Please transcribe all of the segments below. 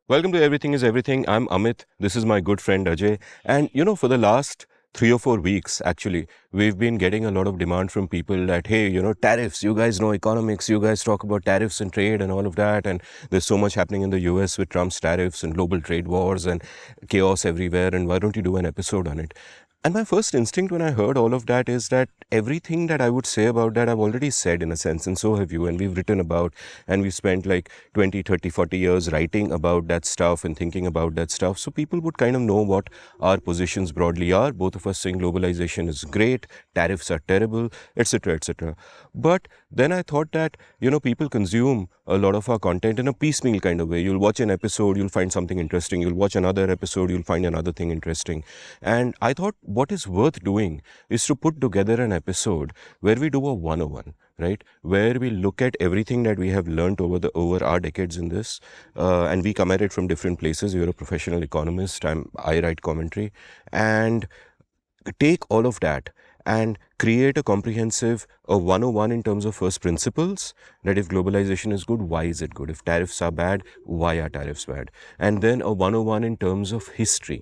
Welcome to Everything is Everything. I'm Amit. This is my good friend Ajay. And for the last 3 or 4 weeks, actually, we've been getting a lot of demand from people that, hey, tariffs, you guys know economics, you guys talk about tariffs and trade and all of that. And there's so much happening in the US with Trump's tariffs and global trade wars and chaos everywhere. And why don't you do an episode on it? And my first instinct when I heard all of that is that everything that I would say about that, I've already said in a sense, and so have you. And we've written about, and we've spent like 20, 30, 40 years writing about that stuff and thinking about that stuff. So people would kind of know what our positions broadly are. Both of us saying globalization is great, tariffs are terrible, etc., etc. But then I thought that, people consume a lot of our content in a piecemeal kind of way. You'll watch an episode, you'll find something interesting. You'll watch another episode, you'll find another thing interesting. And I thought what is worth doing is to put together an episode where we do a 101, right? Where we look at everything that we have learned over our decades in this, and we come at it from different places. You're a professional economist. I write commentary, and take all of that and create a comprehensive 101 in terms of first principles, that if globalization is good, why is it good? If tariffs are bad, why are tariffs bad? And then a 101 in terms of history.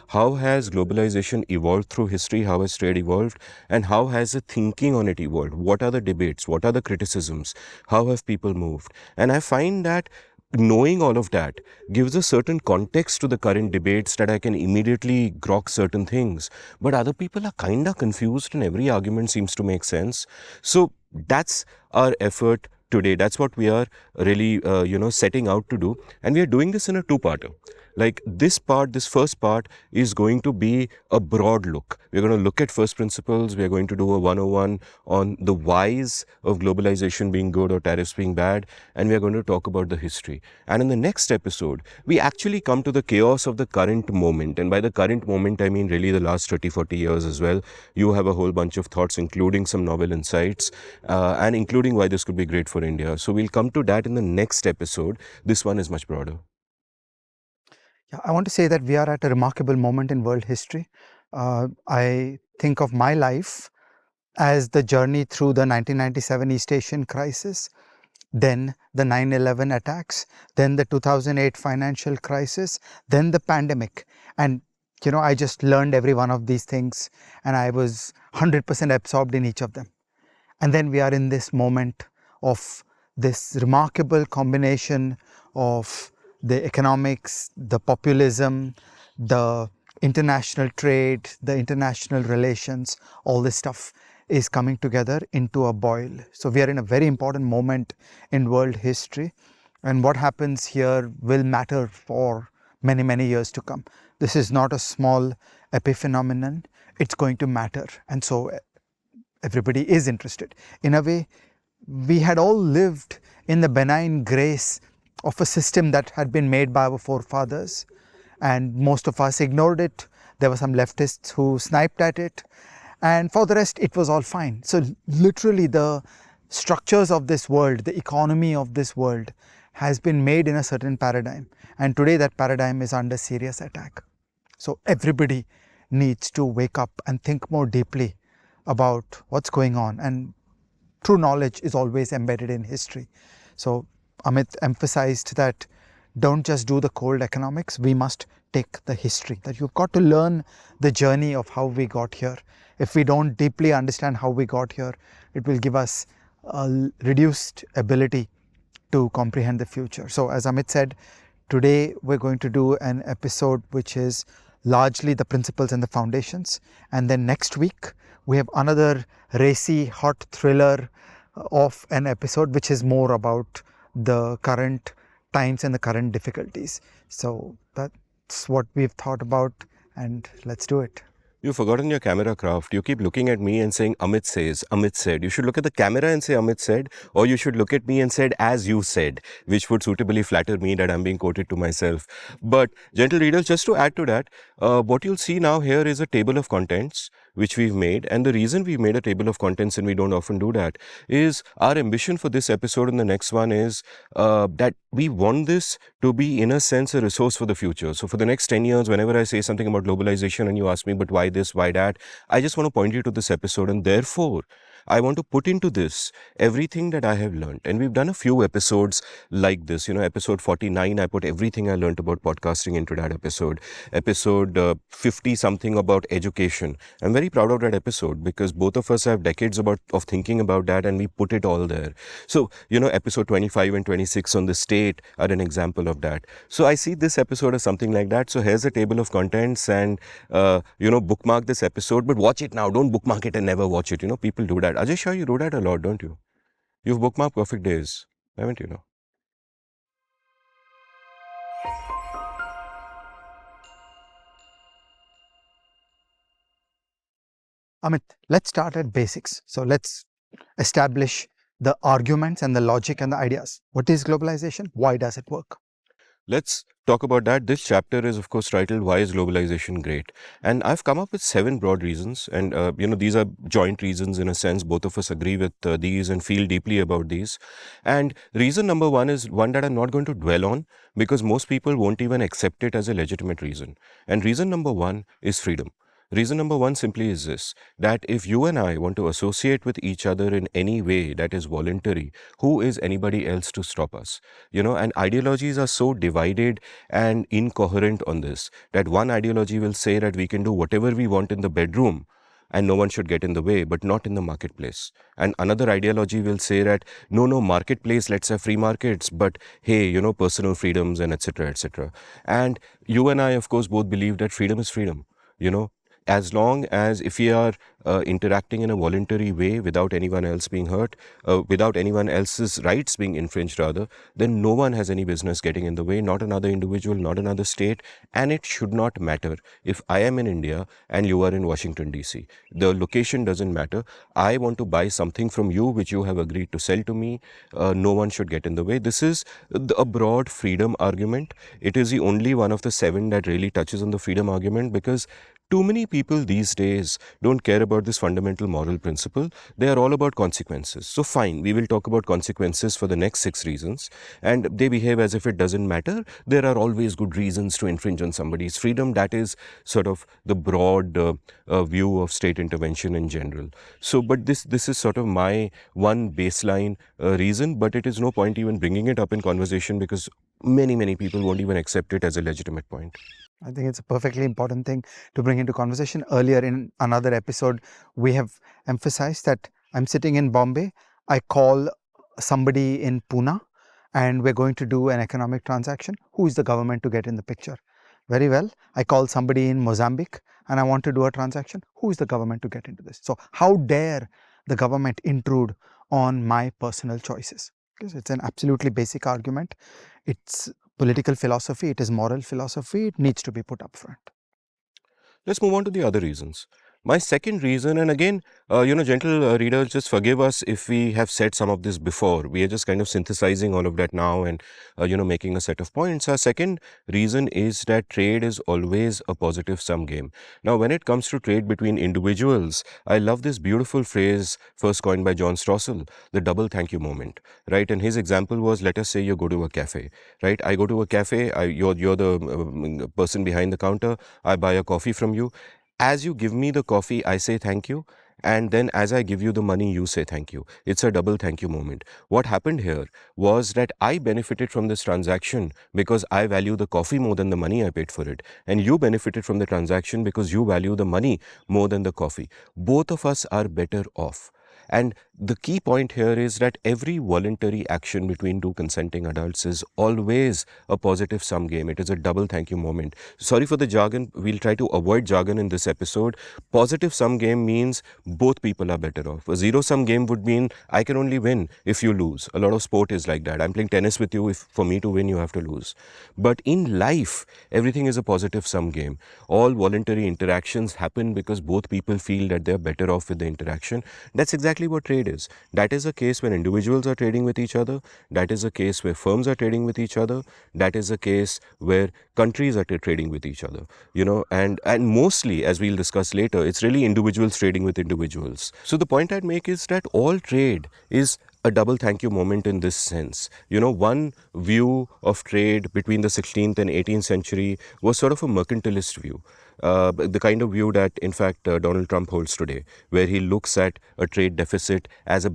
How has globalization evolved through history? How has trade evolved? And how has the thinking on it evolved? What are the debates? What are the criticisms? How have people moved? And I find that knowing all of that gives a certain context to the current debates, that I can immediately grok certain things. But other people are kind of confused and every argument seems to make sense. So that's our effort today. That's what we are really, setting out to do. And we are doing this in a two-parter. Like this first part is going to be a broad look. We're going to look at first principles. We're going to do a 101 on the whys of globalization being good or tariffs being bad. And we're going to talk about the history. And in the next episode, we actually come to the chaos of the current moment. And by the current moment, I mean really the last 30, 40 years as well. You have a whole bunch of thoughts, including some novel insights, and including why this could be great for India. So we'll come to that in the next episode. This one is much broader. Yeah, I want to say that we are at a remarkable moment in world history. I think of my life as the journey through the 1997 East Asian crisis, then the 9/11 attacks, then the 2008 financial crisis, then the pandemic. And, I just learned every one of these things and I was 100% absorbed in each of them. And then we are in this moment of this remarkable combination of the economics, the populism, the international trade, the international relations, all this stuff is coming together into a boil. So we are in a very important moment in world history, and what happens here will matter for many, many years to come. This is not a small epiphenomenon, it's going to matter. And so everybody is interested. In a way, we had all lived in the benign grace of a system that had been made by our forefathers, and most of us ignored it. There were some leftists who sniped at it, and for the rest it was all fine. So literally the structures of this world, the economy of this world has been made in a certain paradigm, and today that paradigm is under serious attack. So everybody needs to wake up and think more deeply about what's going on, and true knowledge is always embedded in history. So Amit emphasized that don't just do the cold economics, we must take the history, that you've got to learn the journey of how we got here. If we don't deeply understand how we got here, it will give us a reduced ability to comprehend the future. So as Amit said, today we're going to do an episode which is largely the principles and the foundations, and then next week we have another racy hot thriller of an episode which is more about the current times and the current difficulties. So that's what we've thought about, and let's do it. You've forgotten your camera craft. You keep looking at me and saying, Amit says, Amit said. You should look at the camera and say, Amit said, or you should look at me and said, as you said, which would suitably flatter me that I'm being quoted to myself. But, gentle readers, just to add to that, what you'll see now here is a table of contents which we've made. And the reason we've made a table of contents, and we don't often do that, is our ambition for this episode and the next one is that we want this to be, in a sense, a resource for the future. So for the next 10 years, whenever I say something about globalization and you ask me, but why this, why that, I just want to point you to this episode. And therefore, I want to put into this everything that I have learned. And we've done a few episodes like this. Episode 49, I put everything I learned about podcasting into that episode. Episode 50 something about education. I'm very proud of that episode because both of us have decades of thinking about that, and we put it all there. So, episode 25 and 26 on the state are an example of that. So I see this episode as something like that. So here's a table of contents, and, bookmark this episode, but watch it now. Don't bookmark it and never watch it. People do that. Ajay Shah, you do that a lot, don't you? You've bookmarked Perfect Days, haven't you? No? Amit, let's start at basics. So let's establish the arguments and the logic and the ideas. What is globalization? Why does it work? Let's talk about that. This chapter is, of course, titled Why is Globalization Great? And I've come up with 7 broad reasons. And, these are joint reasons in a sense. Both of us agree with these and feel deeply about these. And reason number 1 is one that I'm not going to dwell on because most people won't even accept it as a legitimate reason. And reason number 1 is freedom. Reason number 1 simply is this, that if you and I want to associate with each other in any way that is voluntary, who is anybody else to stop us? And ideologies are so divided and incoherent on this that one ideology will say that we can do whatever we want in the bedroom and no one should get in the way, but not in the marketplace. And another ideology will say that no, marketplace, let's have free markets, but hey, personal freedoms and etc., etc. And you and I, of course, both believe that freedom is freedom. As long as if we are interacting in a voluntary way without anyone else being hurt, without anyone else's rights being infringed rather, then no one has any business getting in the way, not another individual, not another state, and it should not matter if I am in India and you are in Washington DC. The location doesn't matter. I want to buy something from you which you have agreed to sell to me. No one should get in the way. This is a broad freedom argument. It is the only one of the 7 that really touches on the freedom argument because too many people these days don't care about this fundamental moral principle. They are all about consequences. So fine, we will talk about consequences for the next 6 reasons, and they behave as if it doesn't matter. There are always good reasons to infringe on somebody's freedom. That is sort of the broad view of state intervention in general. So, but this is sort of my one baseline reason, but it is no point even bringing it up in conversation because many people won't even accept it as a legitimate point. I think it's a perfectly important thing to bring into conversation. Earlier in another episode, we have emphasized that I'm sitting in Bombay. I call somebody in Pune and we're going to do an economic transaction. Who is the government to get in the picture? Very well. I call somebody in Mozambique and I want to do a transaction. Who is the government to get into this? So how dare the government intrude on my personal choices? Because it's an absolutely basic argument. It's political philosophy, it is moral philosophy, it needs to be put up front. Let's move on to the other reasons. My second reason, and again, gentle readers, just forgive us if we have said some of this before. We are just kind of synthesizing all of that now and, making a set of points. Our second reason is that trade is always a positive sum game. Now, when it comes to trade between individuals, I love this beautiful phrase first coined by John Stossel, the double thank you moment, right? And his example was, let us say you go to a cafe, right? I go to a cafe, you're the person behind the counter, I buy a coffee from you. As you give me the coffee, I say thank you. And then as I give you the money, you say thank you. It's a double thank you moment. What happened here was that I benefited from this transaction because I value the coffee more than the money I paid for it. And you benefited from the transaction because you value the money more than the coffee. Both of us are better off. And the key point here is that every voluntary action between 2 consenting adults is always a positive sum game. It is a double thank you moment. Sorry for the jargon. We'll try to avoid jargon in this episode. Positive sum game means both people are better off. A zero sum game would mean I can only win if you lose. A lot of sport is like that. I'm playing tennis with you. If for me to win, you have to lose. But in life, everything is a positive sum game. All voluntary interactions happen because both people feel that they're better off with the interaction. That's exactly what trade is. That is a case when individuals are trading with each other. That is a case where firms are trading with each other. That is a case where countries are trading with each other. And mostly, as we'll discuss later, it's really individuals trading with individuals. So the point I'd make is that all trade is a double thank you moment in this sense. One view of trade between the 16th and 18th century was sort of a mercantilist view. the kind of view that, in fact, Donald Trump holds today, where he looks at a trade deficit as a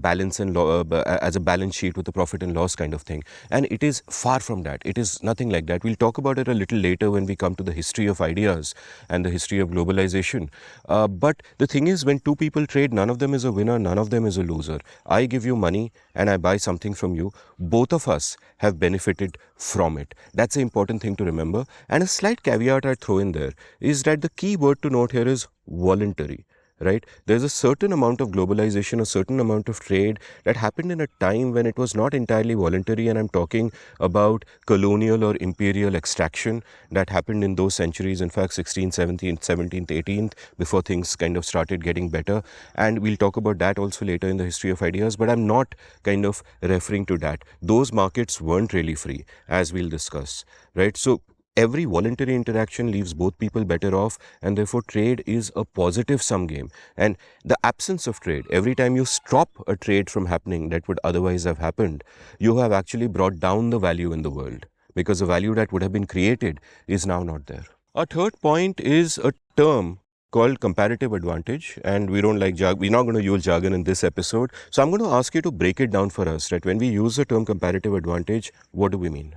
as a balance sheet with a profit and loss kind of thing. And it is far from that. It is nothing like that. We'll talk about it a little later when we come to the history of ideas and the history of globalization. But the thing is, when two people trade, none of them is a winner, none of them is a loser. I give you money and I buy something from you. Both of us have benefited from it. That's an important thing to remember. And a slight caveat I throw in there is that the key word to note here is voluntary. Right? There's a certain amount of globalization, a certain amount of trade that happened in a time when it was not entirely voluntary, and I'm talking about colonial or imperial extraction that happened in those centuries, in fact 16th, 17th, 17th, 18th, before things kind of started getting better. And we'll talk about that also later in the history of ideas, but I'm not kind of referring to that. Those markets weren't really free, as we'll discuss, right? So every voluntary interaction leaves both people better off, and therefore trade is a positive sum game. And the absence of trade, every time you stop a trade from happening that would otherwise have happened, you have actually brought down the value in the world, because the value that would have been created is now not there. Our third point is a term called comparative advantage, and we don't like we're not going to use jargon in this episode, so I'm going to ask you to break it down for us, that when we use the term comparative advantage, what do we mean?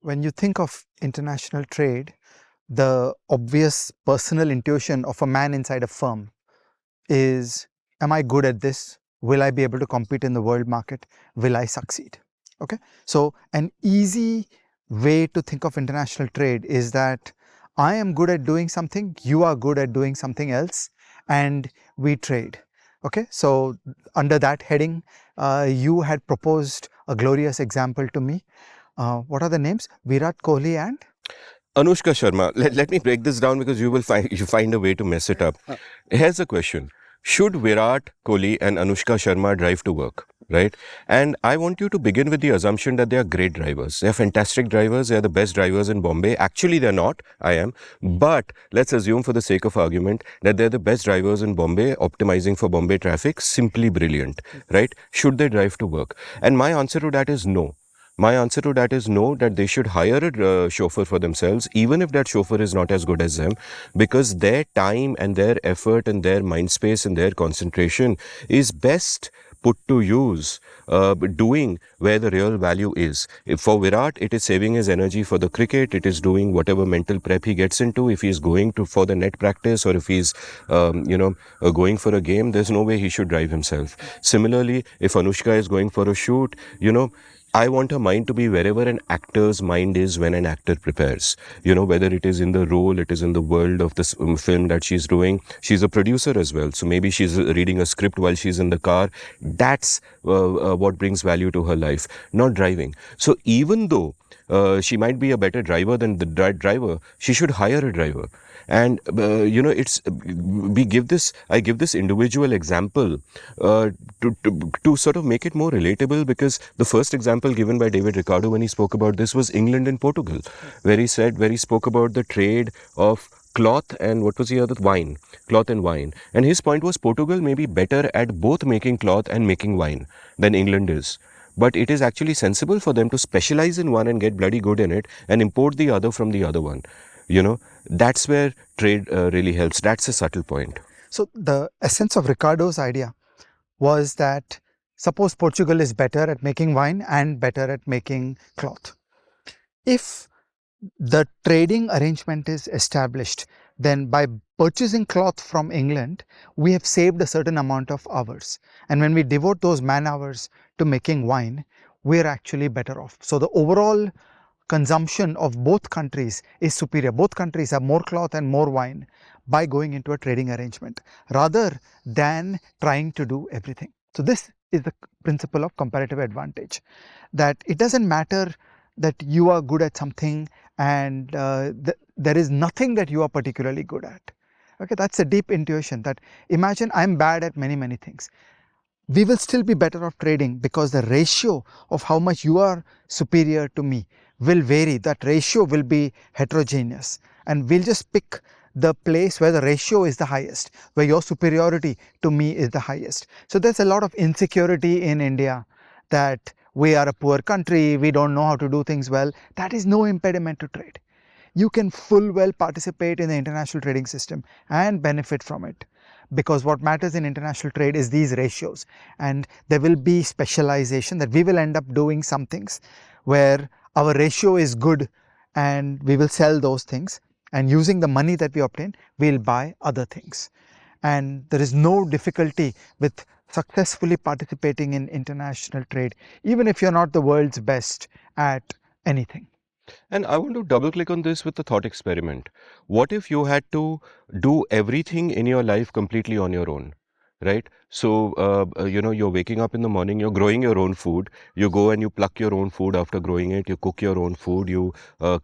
When you think of international trade, the obvious personal intuition of a man inside a firm is, am I good at this? Will I be able to compete in the world market? Will I succeed? Okay. So an easy way to think of international trade is that I am good at doing something, you are good at doing something else, and we trade. Okay. So under that heading, you had proposed a glorious example to me. What are the names? Virat Kohli and Anushka Sharma. Let me break this down, because you find a way to mess it up. Here's a question. Should Virat Kohli and Anushka Sharma drive to work? Right? And I want you to begin with the assumption that they are great drivers. They are fantastic drivers. They are the best drivers in Bombay. Actually, they're not. I am. But let's assume, for the sake of argument, that they're the best drivers in Bombay, optimizing for Bombay traffic. Simply brilliant. Right? Should they drive to work? And my answer to that is no. My answer to that is no, that they should hire a chauffeur for themselves, even if that chauffeur is not as good as them, because their time and their effort and their mind space and their concentration is best put to use doing where the real value is. If for Virat, it is saving his energy for the cricket, it is doing whatever mental prep he gets into. If he's going to for the net practice, or if he's going for a game, there's no way he should drive himself. Similarly, if Anushka is going for a shoot, I want her mind to be wherever an actor's mind is when an actor prepares. Whether it is in the role, it is in the world of this film that she's doing. She's a producer as well. So maybe she's reading a script while she's in the car. That's what brings value to her life, not driving. So even though she might be a better driver than the driver, she should hire a driver. And I give this individual example to sort of make it more relatable, because the first example given by David Ricardo when he spoke about this was England and Portugal, where he spoke about the trade of cloth and what was the other? Wine. Cloth and wine. And his point was, Portugal may be better at both making cloth and making wine than England is. But it is actually sensible for them to specialize in one and get bloody good in it, and import the other from the other one. That's where trade really helps. That's a subtle point. so the essence of Ricardo's idea was that suppose Portugal is better at making wine and better at making cloth. If the trading arrangement is established, then by purchasing cloth from England, we have saved a certain amount of hours. And when we devote those man hours to making wine, we're actually better off. So the overall consumption of both countries is superior. Both countries have more cloth and more wine by going into a trading arrangement, rather than trying to do everything. So this is the principle of comparative advantage, that it doesn't matter that you are good at something and there is nothing that you are particularly good at. Okay, that's a deep intuition, that imagine I'm bad at many things. We will still be better off trading, because the ratio of how much you are superior to me will vary. That ratio will be heterogeneous, and we'll just pick the place where the ratio is the highest, where your superiority to me is the highest. So there's a lot of insecurity in India that we are a poor country, we don't know how to do things well. That is no impediment to trade. you can full well participate in the international trading system and benefit from it. Because what matters in international trade is these ratios, and there will be specialization, that we will end up doing some things where our ratio is good and we will sell those things, and using the money that we obtain, we'll buy other things. And there is no difficulty with successfully participating in international trade, even if you're not the world's best at anything. And I want to double click on this with the thought experiment. What if you had to do everything in your life completely on your own? Right? So, you're waking up in the morning, you're growing your own food, you go and you pluck your own food after growing it, you cook your own food, you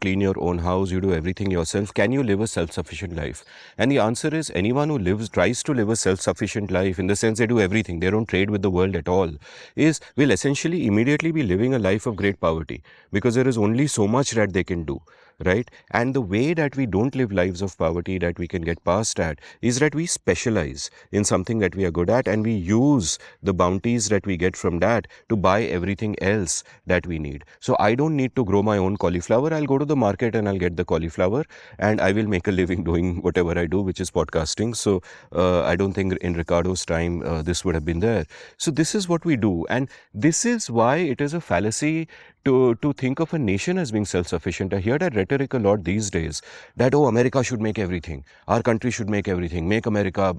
clean your own house, you do everything yourself. Can you live a self sufficient life? And the answer is anyone who tries to live a self sufficient life, in the sense they do everything, they don't trade with the world at all, will essentially immediately be living a life of great poverty, because there is only so much that they can do, right? And the way that we don't live lives of poverty, that we can get past that, is that we specialize in something that we are good at, and we use the bounties that we get from that to buy everything else that we need. So I don't need to grow my own cauliflower. I'll go to the market and I'll get the cauliflower, and I will make a living doing whatever I do, which is podcasting. So I don't think in Ricardo's time this would have been there. So this is what we do, and this is why it is a fallacy to think of a nation as being self-sufficient. I hear that rhetoric a lot these days, that, oh, America should make everything, our country should make everything, make America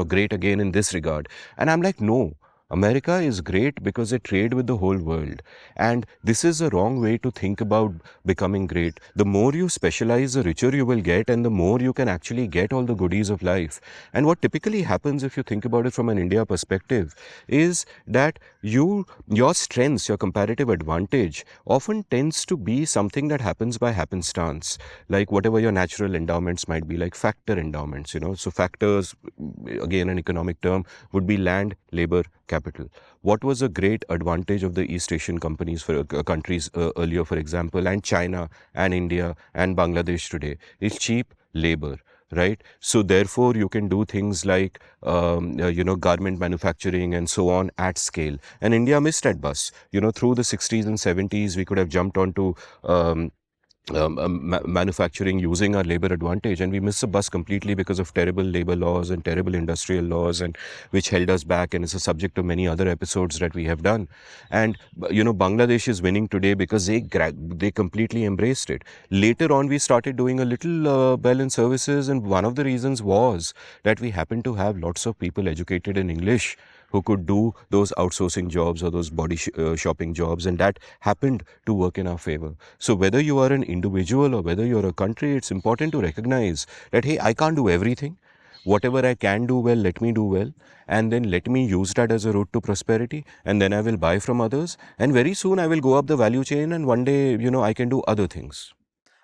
great again in this regard. And I'm like, no, America is great because they trade with the whole world. And this is a wrong way to think about becoming great. The more you specialize, the richer you will get, and the more you can actually get all the goodies of life. And what typically happens, if you think about it from an India perspective, is that your strengths, your comparative advantage, often tends to be something that happens by happenstance, like whatever your natural endowments might be, like factor endowments. So factors, again an economic term, would be land, labor, capital. What was a great advantage of the East Asian companies for countries earlier, for example, and China and India and Bangladesh today, is cheap labor, right? So therefore you can do things like garment manufacturing and so on at scale. And India missed that bus. Through the 60s and 70s, we could have jumped onto manufacturing using our labor advantage, and we missed the bus completely because of terrible labor laws and terrible industrial laws, and which held us back, and is a subject of many other episodes that we have done. And Bangladesh is winning today because they completely embraced it. Later on, we started doing a little well in services, and one of the reasons was that we happened to have lots of people educated in English who could do those outsourcing jobs or those body shopping jobs, and that happened to work in our favor. So whether you are an individual or whether you're a country, it's important to recognize that, hey, I can't do everything. Whatever I can do well, let me do well, and then let me use that as a route to prosperity, and then I will buy from others, and very soon I will go up the value chain, and one day, I can do other things.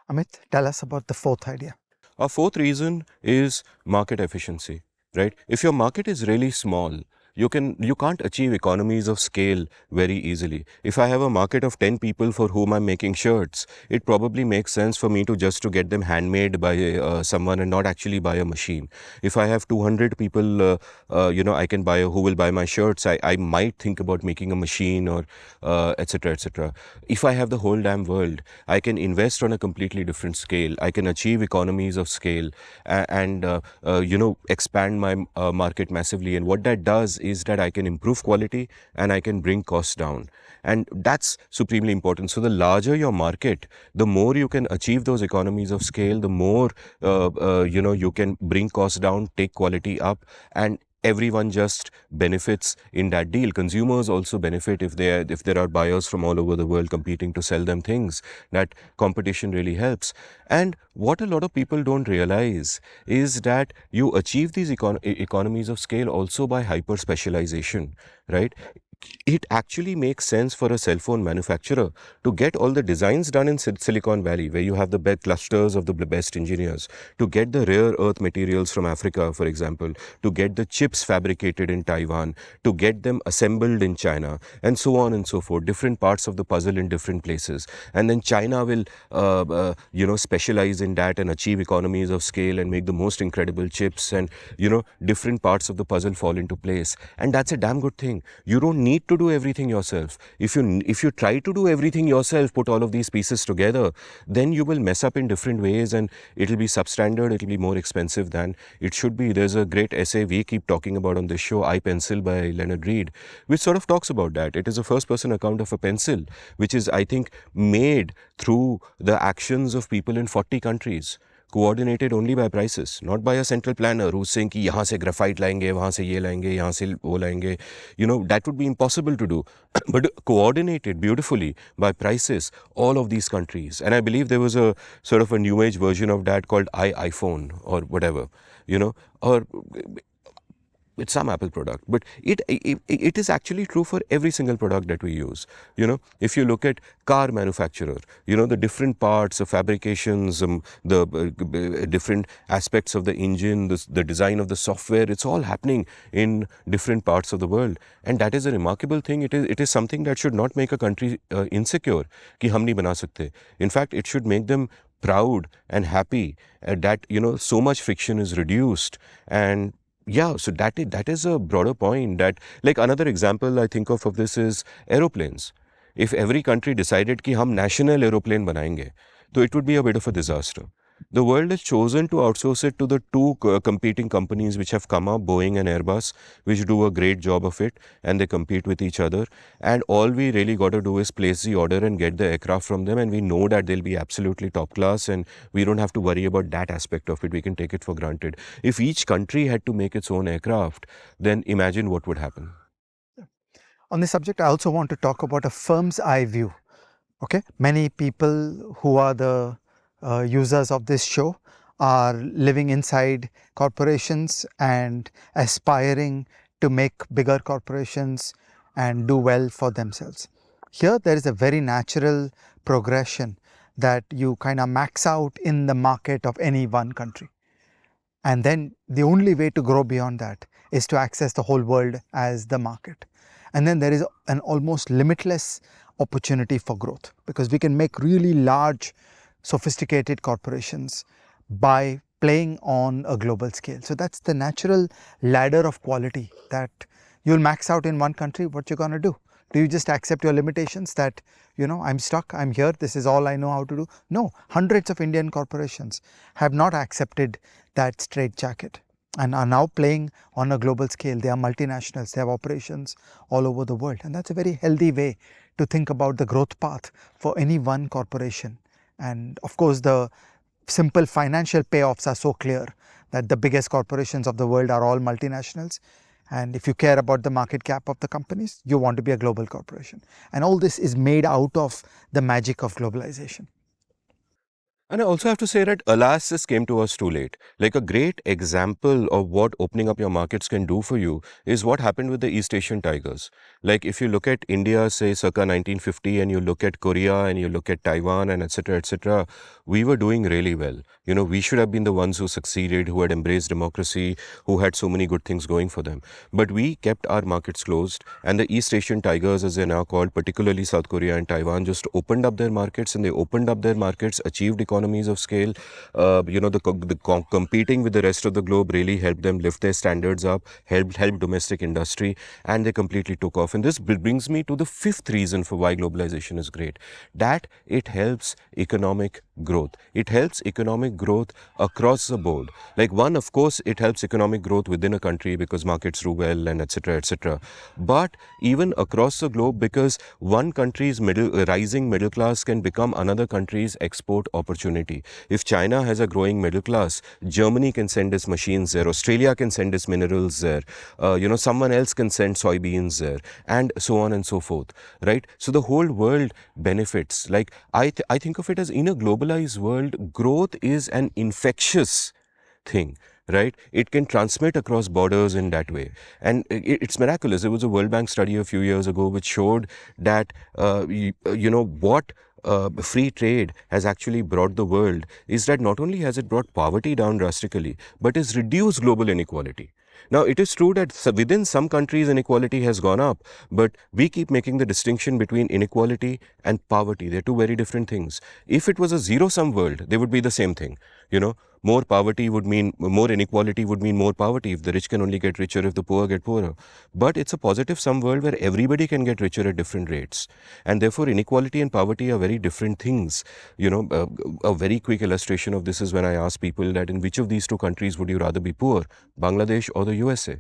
Amit, tell us about the fourth idea. Our fourth reason is market efficiency, right? If your market is really small, you can't achieve economies of scale very easily. If I have a market of 10 people for whom I'm making shirts, it probably makes sense for me to get them handmade by someone and not actually buy a machine. If I have 200 people, I can buy who will buy my shirts, I might think about making a machine, or etc., etc. If I have the whole damn world, I can invest on a completely different scale. I can achieve economies of scale and expand my market massively. And what that does is that I can improve quality and I can bring costs down. And that's supremely important. So the larger your market, the more you can achieve those economies of scale, the more you can bring costs down, take quality up, and everyone just benefits in that deal. Consumers also benefit if there are buyers from all over the world competing to sell them things. That competition really helps. And what a lot of people don't realize is that you achieve these economies of scale also by hyper specialization, right? It actually makes sense for a cell phone manufacturer to get all the designs done in Silicon Valley, where you have the best clusters of the best engineers, to get the rare earth materials from Africa, for example, to get the chips fabricated in Taiwan, to get them assembled in China, and so on and so forth. Different parts of the puzzle in different places. And then China will, specialize in that and achieve economies of scale and make the most incredible chips, and, different parts of the puzzle fall into place. And that's a damn good thing. You don't need need to do everything yourself. If you try to do everything yourself, put all of these pieces together, then you will mess up in different ways, and it'll be substandard, it'll be more expensive than it should be. There's a great essay we keep talking about on this show, I Pencil by Leonard Reed, which sort of talks about that. It is a first person account of a pencil, which is, I think, made through the actions of people in 40 countries, coordinated only by prices, not by a central planner who's saying कि यहाँ से graphite लाएंगे, वहाँ से ये लाएंगे, यहाँ से वो लाएंगे. That would be impossible to do. But coordinated beautifully by prices, all of these countries. And I believe there was a sort of a new age version of that called iPhone or whatever, or it's some Apple product, but it is actually true for every single product that we use. If you look at car manufacturer, the different parts of fabrications, the different aspects of the engine, the design of the software, it's all happening in different parts of the world, and that is a remarkable thing. It is something that should not make a country insecure कि हम नहीं बना सकते. In fact, it should make them proud and happy that so much friction is reduced. And yeah, so that is a broader point. That, like, another example I think of this is aeroplanes. If every country decided कि हम national aeroplane बनाएंगे, तो it would be a bit of a disaster. The world has chosen to outsource it to the two competing companies which have come up, Boeing and Airbus, which do a great job of it, and they compete with each other. And all we really got to do is place the order and get the aircraft from them, and we know that they'll be absolutely top class, and we don't have to worry about that aspect of it. We can take it for granted. If each country had to make its own aircraft, then imagine what would happen. On this subject, I also want to talk about a firm's eye view. Okay, many people who are the users of this show are living inside corporations and aspiring to make bigger corporations and do well for themselves. Here there is a very natural progression that you kind of max out in the market of any one country, and then the only way to grow beyond that is to access the whole world as the market. And then there is an almost limitless opportunity for growth, because we can make really large, sophisticated corporations by playing on a global scale. So that's the natural ladder of quality that you'll max out in one country. What you're going to do? Do you just accept your limitations that, I'm stuck, I'm here, this is all I know how to do? No, hundreds of Indian corporations have not accepted that straitjacket and are now playing on a global scale. They are multinationals, they have operations all over the world. And that's a very healthy way to think about the growth path for any one corporation. And of course, the simple financial payoffs are so clear that the biggest corporations of the world are all multinationals. And if you care about the market cap of the companies, you want to be a global corporation. And all this is made out of the magic of globalization. And I also have to say that, alas, this came to us too late. Like, a great example of what opening up your markets can do for you is what happened with the East Asian tigers. Like, if you look at India, say, circa 1950, and you look at Korea, and you look at Taiwan, and etc., we were doing really well. We should have been the ones who succeeded, who had embraced democracy, who had so many good things going for them. But we kept our markets closed, and the East Asian tigers, as they're now called, particularly South Korea and Taiwan, just opened up their markets, and they opened up their markets, achieved economies of scale. Competing with the rest of the globe really helped them lift their standards up, helped domestic industry, and they completely took off. And this brings me to the fifth reason for why globalization is great, that it helps economic growth. It helps economic growth across the board. Like, one, of course, it helps economic growth within a country because markets do well and etc. But even across the globe, because one country's rising middle class can become another country's export opportunity. If China has a growing middle class, Germany can send its machines there, Australia can send its minerals there, someone else can send soybeans there, and so on and so forth, right? So the whole world benefits. Like, I think of it as, in a globalized world, growth is an infectious thing, right? It can transmit across borders in that way. And it's miraculous. There was a World Bank study a few years ago which showed that, what free trade has actually brought the world is that not only has it brought poverty down drastically, but has reduced global inequality. Now, it is true that within some countries inequality has gone up, but we keep making the distinction between inequality and poverty. They're two very different things. If it was a zero-sum world, they would be the same thing. You know, more poverty would mean more inequality, would mean more poverty. If the rich can only get richer, if the poor get poorer. But it's a positive sum world where everybody can get richer at different rates. And therefore, inequality and poverty are very different things. A very quick illustration of this is when I ask people that in which of these two countries would you rather be poor, Bangladesh or the USA?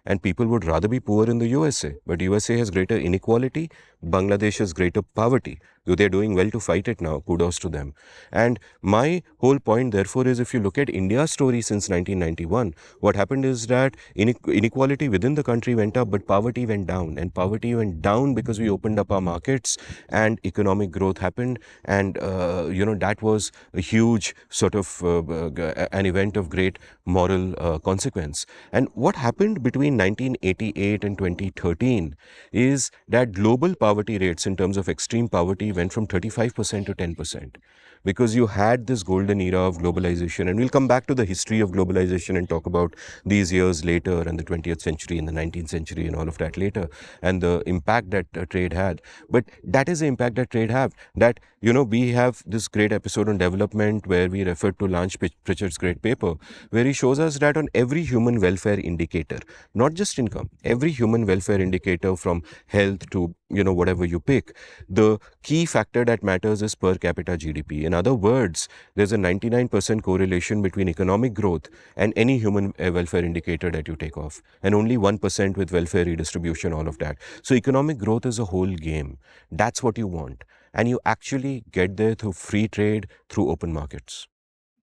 And people would rather be poor in the USA. But USA has greater inequality, Bangladesh has greater poverty. They're doing well to fight it now. Kudos to them. And my whole point, therefore, is if you look at India's story since 1991, what happened is that inequality within the country went up, but poverty went down. And poverty went down because we opened up our markets and economic growth happened. And, that was a huge sort of an event of great moral consequence. And what happened between 1988 and 2013 is that global poverty rates in terms of extreme poverty went from 35% to 10%, because you had this golden era of globalization. And we'll come back to the history of globalization and talk about these years later and the 20th century and the 19th century and all of that later, and the impact that trade had. But that is the impact that trade had. That, we have this great episode on development where we referred to Lance Pritchard's great paper, where he shows us that on every human welfare indicator, not just income, every human welfare indicator from health to, whatever you pick, the key factor that matters is per capita GDP. In other words, there's a 99% correlation between economic growth and any human welfare indicator that you take off, and only 1% with welfare redistribution, all of that. So economic growth is a whole game. That's what you want. And you actually get there through free trade, through open markets.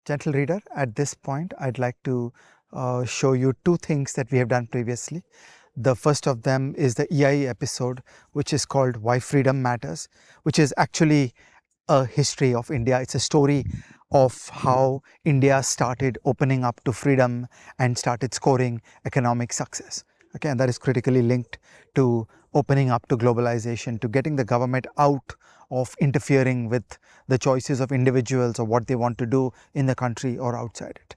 Gentle reader, at this point, I'd like to show you two things that we have done previously. The first of them is the EIE episode, which is called Why Freedom Matters, which is actually a history of India. It's a story of how India started opening up to freedom and started scoring economic success. Okay, and that is critically linked to opening up to globalization, to getting the government out of interfering with the choices of individuals or what they want to do in the country or outside it.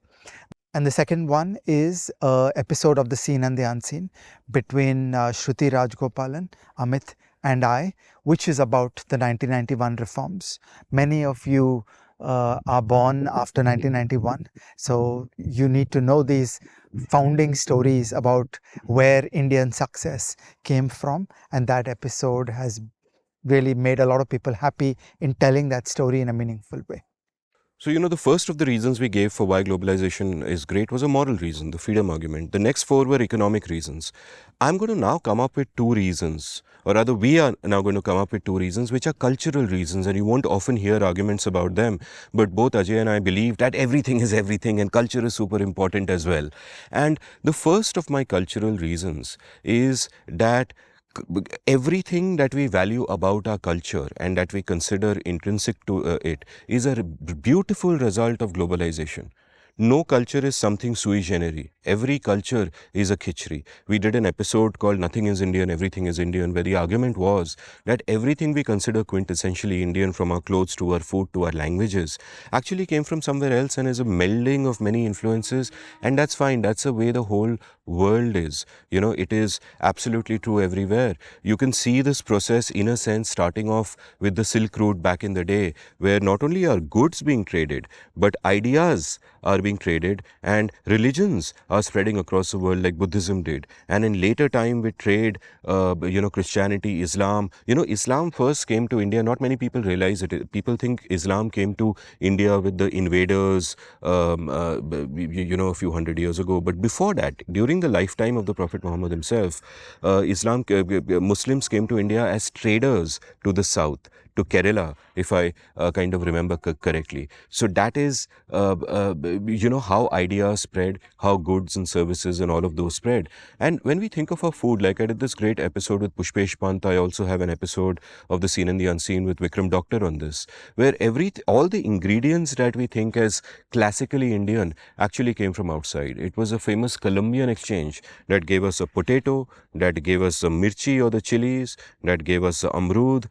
And the second one is an episode of The Seen and the Unseen between Shruti Rajgopalan, Amit and I, which is about the 1991 reforms. Many of you are born after 1991, so you need to know these founding stories about where Indian success came from, and that episode has really made a lot of people happy in telling that story in a meaningful way. So, the first of the reasons we gave for why globalization is great was a moral reason, the freedom argument. The next four were economic reasons. I'm going to now come up with two reasons, or rather, we are now going to come up with two reasons, which are cultural reasons, and you won't often hear arguments about them. But both Ajay and I believe that everything is everything, and culture is super important as well. And the first of my cultural reasons is that everything that we value about our culture and that we consider intrinsic to it is a beautiful result of globalization. No culture is something sui generis. Every culture is a khichdi. We did an episode called Nothing is Indian, Everything is Indian, where the argument was that everything we consider quintessentially Indian, from our clothes to our food to our languages, actually came from somewhere else and is a melding of many influences. And that's fine. That's the way the whole world is. It is absolutely true everywhere. You can see this process, in a sense, starting off with the Silk Route back in the day, where not only are goods being traded, but ideas are being traded, and religions are spreading across the world like Buddhism did. And in later time with trade, Christianity, Islam. Islam first came to India. Not many people realize it. People think Islam came to India with the invaders, a few hundred years ago. But before that, during the lifetime of the Prophet Muhammad himself, Muslims came to India as traders to the south, to Kerala, if I kind of remember correctly. So that is, how ideas spread, how goods and services and all of those spread. And when we think of our food, like I did this great episode with Pushpesh Pant, I also have an episode of The Seen and the Unseen with Vikram Doctor on this, where all the ingredients that we think as classically Indian actually came from outside. It was a famous Colombian exchange that gave us a potato, that gave us the mirchi or the chilies, that gave us the amrud.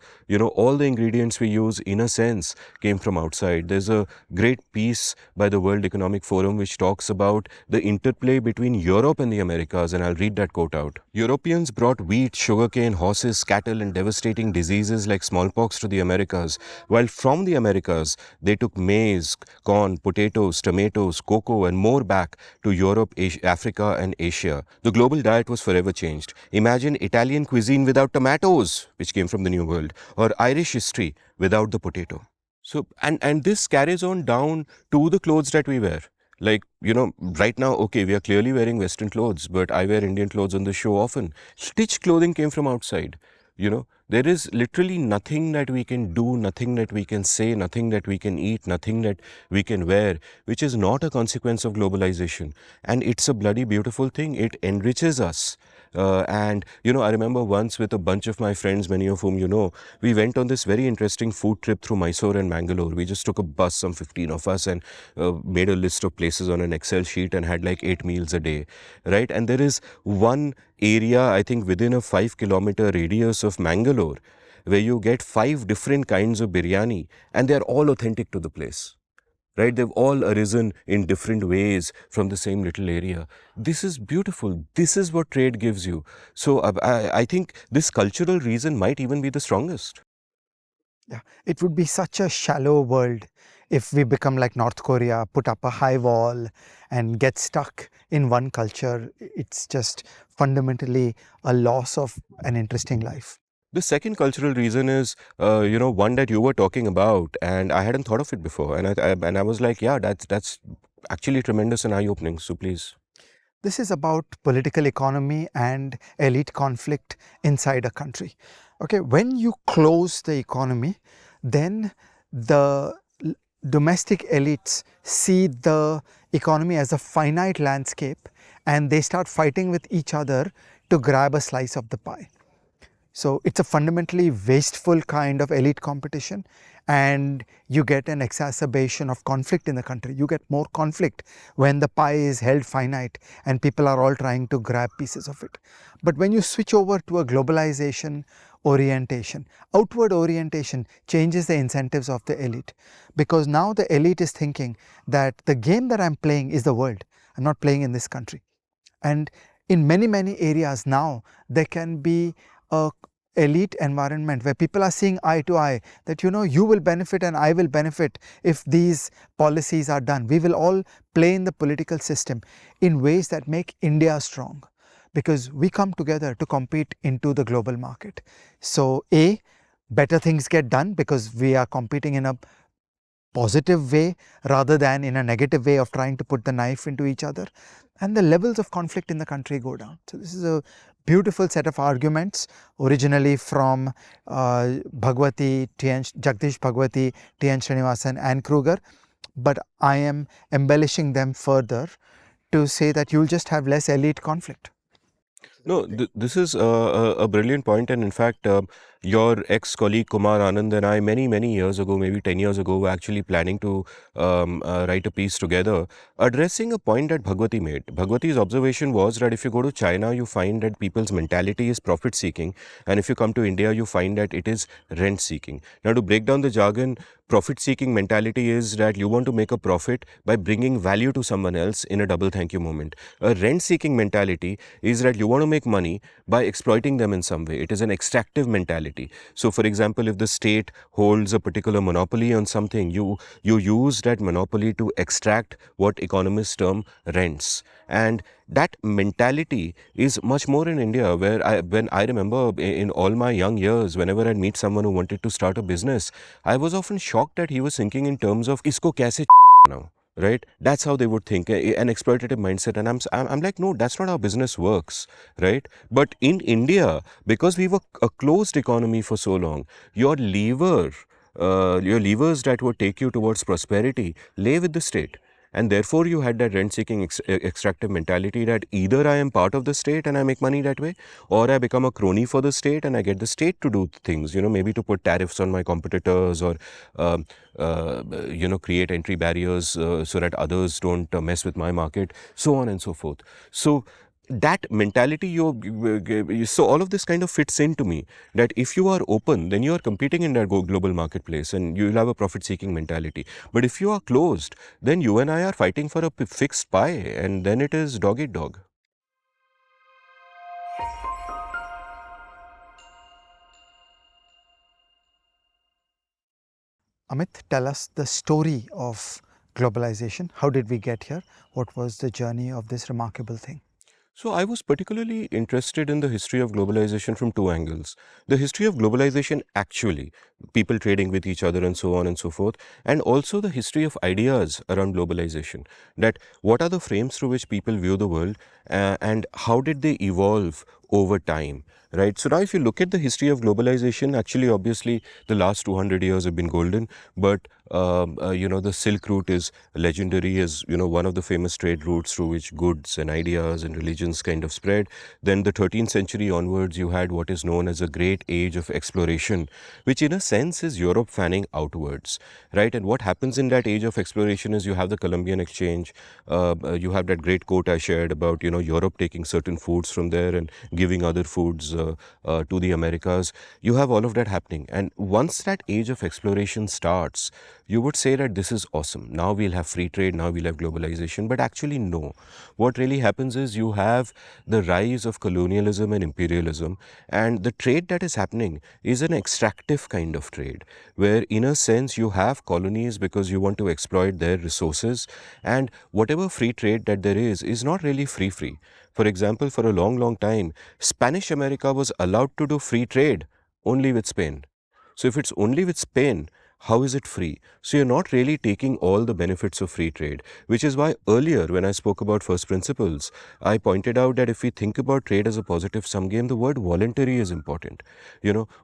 All the ingredients we use, in a sense, came from outside. There's a great piece by the World Economic Forum which talks about the interplay between Europe and the Americas, and I'll read that quote out. Europeans brought wheat, sugarcane, horses, cattle, and devastating diseases like smallpox to the Americas, while from the Americas they took maize, corn, potatoes, tomatoes, cocoa, and more back to Europe, Africa, and Asia. The global diet was forever changed. Imagine Italian cuisine without tomatoes, which came from the New World, or Irish history without the potato. So, and this carries on down to the clothes that we wear. Like, right now, okay, we are clearly wearing Western clothes, but I wear Indian clothes on the show often. Stitched clothing came from outside. There is literally nothing that we can do, nothing that we can say, nothing that we can eat, nothing that we can wear, which is not a consequence of globalization. And it's a bloody beautiful thing. It enriches us. I remember once with a bunch of my friends, many of whom you know, we went on this very interesting food trip through Mysore and Mangalore. We just took a bus, some 15 of us, and made a list of places on an Excel sheet and had like 8 meals a day, right? And there is one area, I think, within a 5 kilometer radius of Mangalore, where you get 5 different kinds of biryani, and they're all authentic to the place. Right? They've all arisen in different ways from the same little area. This is beautiful. This is what trade gives you. So I think this cultural reason might even be the strongest. Yeah, it would be such a shallow world if we become like North Korea, put up a high wall and get stuck in one culture. It's just fundamentally a loss of an interesting life. The second cultural reason is, one that you were talking about, and I hadn't thought of it before. And I was like, yeah, that's actually tremendous and eye-opening. So please. This is about political economy and elite conflict inside a country. Okay, when you close the economy, then the domestic elites see the economy as a finite landscape and they start fighting with each other to grab a slice of the pie. So it's a fundamentally wasteful kind of elite competition, and you get an exacerbation of conflict in the country. You get more conflict when the pie is held finite and people are all trying to grab pieces of it. But when you switch over to a globalization orientation, outward orientation changes the incentives of the elite, because now the elite is thinking that the game that I'm playing is the world. I'm not playing in this country. And in many areas now, there can be a elite environment where people are seeing eye to eye that you will benefit and I will benefit if these policies are done. We will all play in the political system in ways that make India strong, because we come together to compete into the global market. So better things get done because we are competing in a positive way rather than in a negative way of trying to put the knife into each other, and the levels of conflict in the country go down. So this is a beautiful set of arguments originally from Bhagwati, Jagdish Bhagwati, T.N. Srinivasan and Kruger, but I am embellishing them further to say that you'll just have less elite conflict. No, this is a brilliant point, and in fact, your ex-colleague Kumar Anand and I, many years ago, maybe 10 years ago, were actually planning to write a piece together addressing a point that Bhagwati made. Bhagwati's observation was that if you go to China, you find that people's mentality is profit-seeking, and if you come to India, you find that it is rent-seeking. Now, to break down the jargon, profit-seeking mentality is that you want to make a profit by bringing value to someone else in a double thank you moment. A rent-seeking mentality is that you want to make money by exploiting them in some way. It is an extractive mentality. So, for example, if the state holds a particular monopoly on something, you use that monopoly to extract what economists term rents. And that mentality is much more in India, where when I remember in all my young years, whenever I'd meet someone who wanted to start a business, I was often shocked that he was thinking in terms of isko kaise now, right? That's how they would think, an exploitative mindset. And I'm like, no, that's not how business works, right? But in India, because we were a closed economy for so long, your levers that would take you towards prosperity lay with the state. And therefore, you had that rent-seeking extractive mentality that either I am part of the state and I make money that way, or I become a crony for the state and I get the state to do things, maybe to put tariffs on my competitors, or, create entry barriers so that others don't mess with my market, so on and so forth. So, that mentality, so all of this kind of fits into me, that if you are open, then you are competing in that global marketplace and you will have a profit seeking mentality. But if you are closed, then you and I are fighting for a fixed pie, and then it is dog eat dog. Amit, tell us the story of globalization. How did we get here? What was the journey of this remarkable thing? So I was particularly interested in the history of globalization from two angles. The history of globalization actually, people trading with each other and so on and so forth, and also the history of ideas around globalization. That what are the frames through which people view the world, and how did they evolve over time, right? So now if you look at the history of globalization, actually obviously the last 200 years have been golden, but the Silk Route is legendary as, one of the famous trade routes through which goods and ideas and religions kind of spread. Then the 13th century onwards, you had what is known as a great age of exploration, which in a sense is Europe fanning outwards, right? And what happens in that age of exploration is you have the Columbian Exchange, you have that great quote I shared about, Europe taking certain foods from there and giving other foods to the Americas. You have all of that happening. And once that age of exploration starts, you would say that this is awesome. Now we'll have free trade, now we'll have globalization. But actually, no. What really happens is you have the rise of colonialism and imperialism, and the trade that is happening is an extractive kind of trade, where in a sense you have colonies because you want to exploit their resources, and whatever free trade that there is not really free. For example, for a long time, Spanish America was allowed to do free trade only with Spain. So if it's only with Spain, how is it free? So you're not really taking all the benefits of free trade, which is why earlier when I spoke about first principles, I pointed out that if we think about trade as a positive sum game, the word voluntary is important.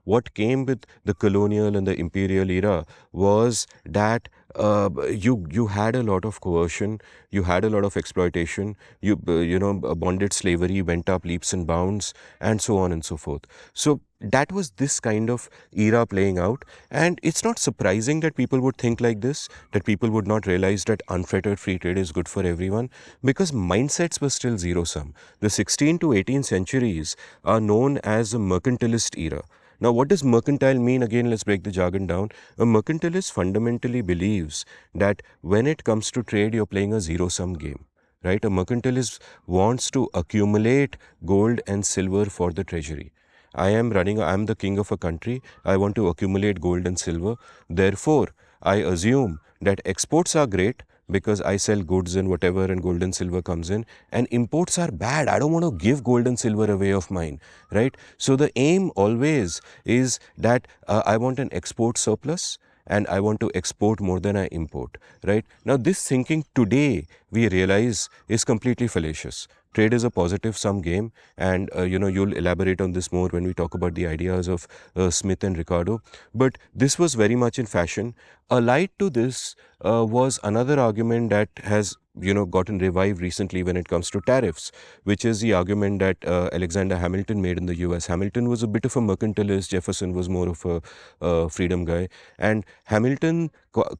What came with the colonial and the imperial era was that you had a lot of coercion, you had a lot of exploitation, bonded slavery went up leaps and bounds, and so on and so forth. So that was this kind of era playing out, and it's not surprising that people would think like this, that people would not realize that unfettered free trade is good for everyone, because mindsets were still zero sum. The 16th to 18th centuries are known as the mercantilist era. Now, what does mercantile mean? Again, let's break the jargon down. A mercantilist fundamentally believes that when it comes to trade, you're playing a zero-sum game, right? A mercantilist wants to accumulate gold and silver for the treasury. I'm the king of a country. I want to accumulate gold and silver. Therefore, I assume that exports are great because I sell goods and whatever, and gold and silver comes in, and imports are bad. I don't want to give gold and silver away of mine, right? So the aim always is that I want an export surplus and I want to export more than I import, right? Now, this thinking today we realize is completely fallacious. Trade is a positive sum game, and you'll elaborate on this more when we talk about the ideas of Smith and Ricardo. But this was very much in fashion. Allied to this was another argument that has gotten revived recently when it comes to tariffs, which is the argument that Alexander Hamilton made in the US. Hamilton was a bit of a mercantilist. Jefferson was more of a freedom guy, and Hamilton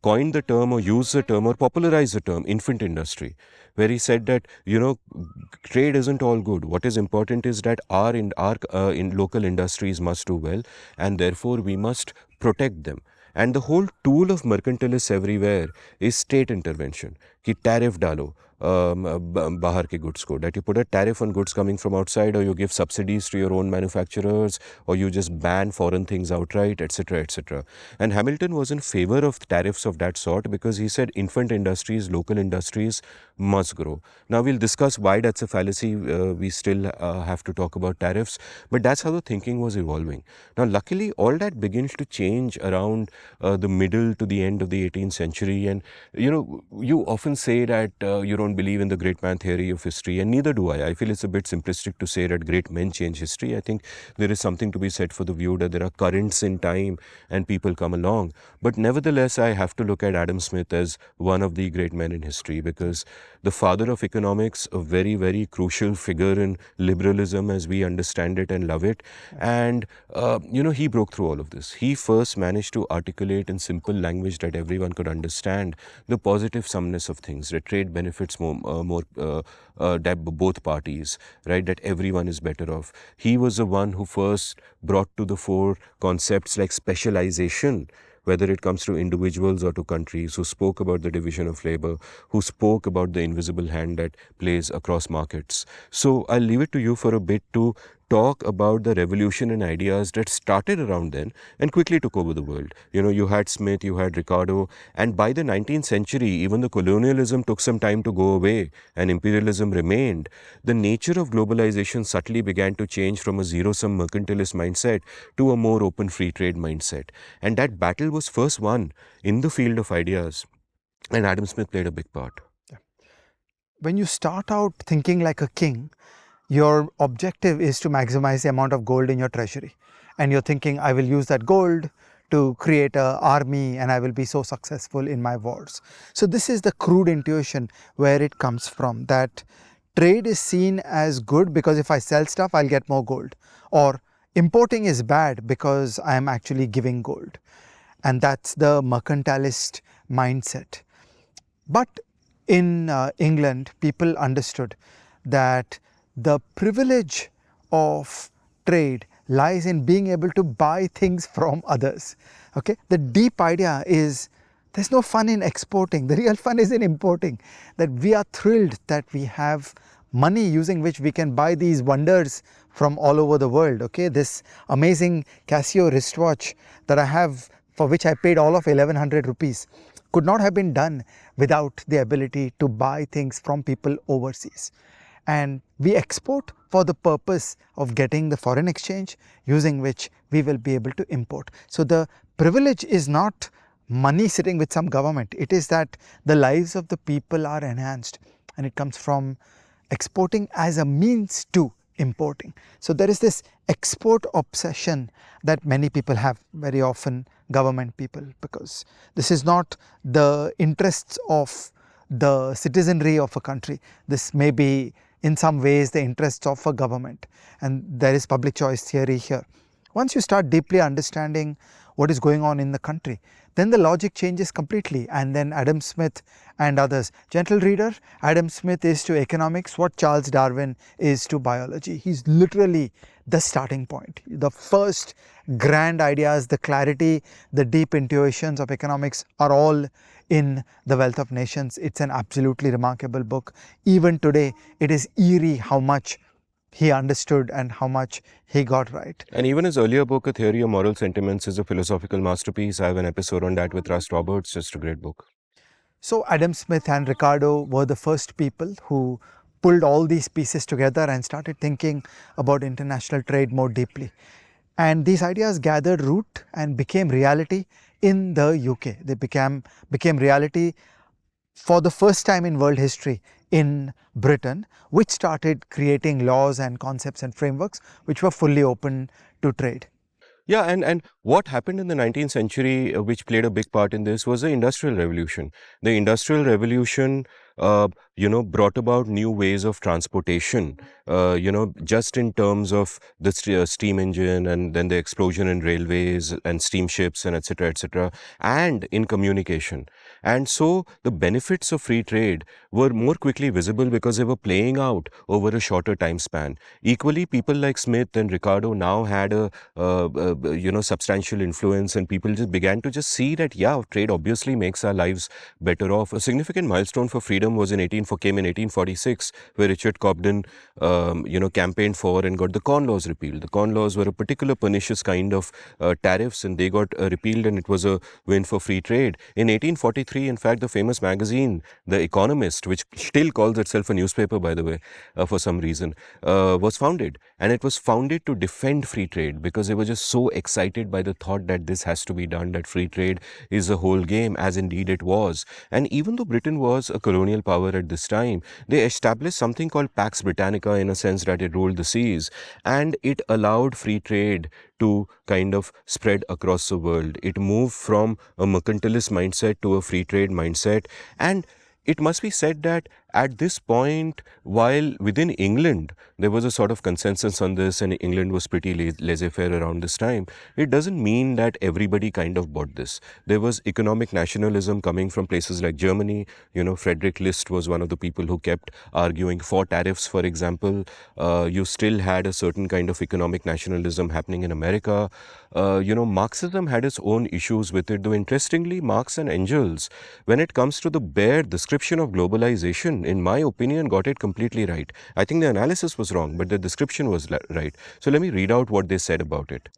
coined the term, or used the term, or popularized the term infant industry, where he said that trade isn't all good. What is important is that our in local industries must do well, and therefore we must protect them. And the whole tool of mercantilists everywhere is state intervention. कि tariff डालो बाहर के goods को, that you put a tariff on goods coming from outside, or you give subsidies to your own manufacturers, or you just ban foreign things outright, etc., etc. And Hamilton was in favor of tariffs of that sort because he said infant industries, local industries must grow. Now we'll discuss why that's a fallacy. We still have to talk about tariffs, but that's how the thinking was evolving. Now luckily all that begins to change around the middle to the end of the 18th century, and you often say that you don't believe in the great man theory of history, and neither do I. I feel it's a bit simplistic to say that great men change history. I think there is something to be said for the view that there are currents in time and people come along. But nevertheless, I have to look at Adam Smith as one of the great men in history, because the father of economics, a very, very crucial figure in liberalism as we understand it and love it. And, he broke through all of this. He first managed to articulate in simple language that everyone could understand the positive sumness of things, that trade benefits both parties, right? That everyone is better off. He was the one who first brought to the fore concepts like specialization, whether it comes to individuals or to countries, who spoke about the division of labor, who spoke about the invisible hand that plays across markets. So I'll leave it to you for a bit to talk about the revolution in ideas that started around then and quickly took over the world. You had Smith, you had Ricardo, and by the 19th century, even the colonialism took some time to go away and imperialism remained. The nature of globalization subtly began to change from a zero-sum mercantilist mindset to a more open free trade mindset. And that battle was first won in the field of ideas, and Adam Smith played a big part. When you start out thinking like a king, your objective is to maximize the amount of gold in your treasury. And you're thinking, I will use that gold to create an army and I will be so successful in my wars. So this is the crude intuition where it comes from, that trade is seen as good because if I sell stuff, I'll get more gold. Or importing is bad because I am actually giving gold. And that's the mercantilist mindset. But in England, people understood that the privilege of trade lies in being able to buy things from others. Okay, the deep idea is there's no fun in exporting. The real fun is in importing. That we are thrilled that we have money using which we can buy these wonders from all over the world. Okay, this amazing Casio wristwatch that I have, for which I paid all of 1100 rupees, could not have been done without the ability to buy things from people overseas. And we export for the purpose of getting the foreign exchange using which we will be able to import. So the privilege is not money sitting with some government. It is that the lives of the people are enhanced, and it comes from exporting as a means to importing. So there is this export obsession that many people have, very often government people, because this is not the interests of the citizenry of a country. This may be in some ways the interests of a government, and there is public choice theory here. Once you start deeply understanding what is going on in the country, then the logic changes completely. And then Adam Smith and others. Gentle reader, Adam Smith is to economics what Charles Darwin is to biology. He's literally the starting point. The first grand ideas, the clarity, the deep intuitions of economics are all in The Wealth of Nations. It's an absolutely remarkable book. Even today, it is eerie how much he understood and how much he got right. And even his earlier book, A Theory of Moral Sentiments, is a philosophical masterpiece. I have an episode on that with Russ Roberts. Just a great book. So Adam Smith and Ricardo were the first people who pulled all these pieces together and started thinking about international trade more deeply. And these ideas gathered root and became reality in the UK. They became reality for the first time in world history in Britain, which started creating laws and concepts and frameworks which were fully open to trade. Yeah, and what happened in the 19th century, which played a big part in this, was the Industrial Revolution. The Industrial Revolution, brought about new ways of transportation, just in terms of the steam engine and then the explosion in railways and steamships and etc., and in communication. And so the benefits of free trade were more quickly visible because they were playing out over a shorter time span. Equally, people like Smith and Ricardo now had a substantial influence, and people just began to just see that, yeah, trade obviously makes our lives better off. A significant milestone for freedom was came in 1846, where Richard Cobden, campaigned for and got the Corn Laws repealed. The Corn Laws were a particular pernicious kind of tariffs, and they got repealed, and it was a win for free trade. In 1843, in fact, the famous magazine, The Economist, which still calls itself a newspaper, by the way, for some reason, was founded. And it was founded to defend free trade because they were just so excited by the thought that this has to be done, that free trade is a whole game, as indeed it was. And even though Britain was a colonial power at this time, they established something called Pax Britannica, in a sense that it ruled the seas, and it allowed free trade to kind of spread across the world. It moved from a mercantilist mindset to a free trade mindset. And it must be said that at this point, while within England there was a sort of consensus on this, and England was pretty laissez-faire around this time, it doesn't mean that everybody kind of bought this. There was economic nationalism coming from places like Germany. Frederick List was one of the people who kept arguing for tariffs, for example. You still had a certain kind of economic nationalism happening in America. Marxism had its own issues with it, though interestingly, Marx and Engels, when it comes to the bare description of globalization, in my opinion, got it completely right. I think the analysis was wrong, but the description was right. So let me read out what they said about it.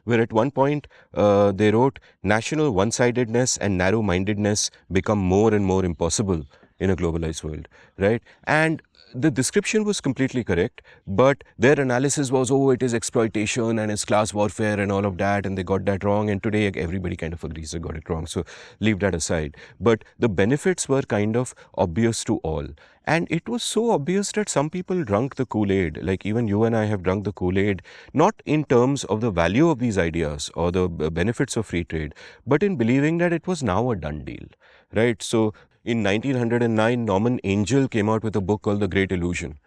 Where at one point they wrote, national one-sidedness and narrow-mindedness become more and more impossible in a globalized world, right? And the description was completely correct, but their analysis was, oh, it is exploitation and it's class warfare and all of that, and they got that wrong. And today everybody kind of agrees they got it wrong. So leave that aside. But the benefits were kind of obvious to all. And it was so obvious that some people drunk the Kool-Aid, like even you and I have drunk the Kool-Aid, not in terms of the value of these ideas or the benefits of free trade, but in believing that it was now a done deal, right? So in 1909, Norman Angell came out with a book called The Great Illusion.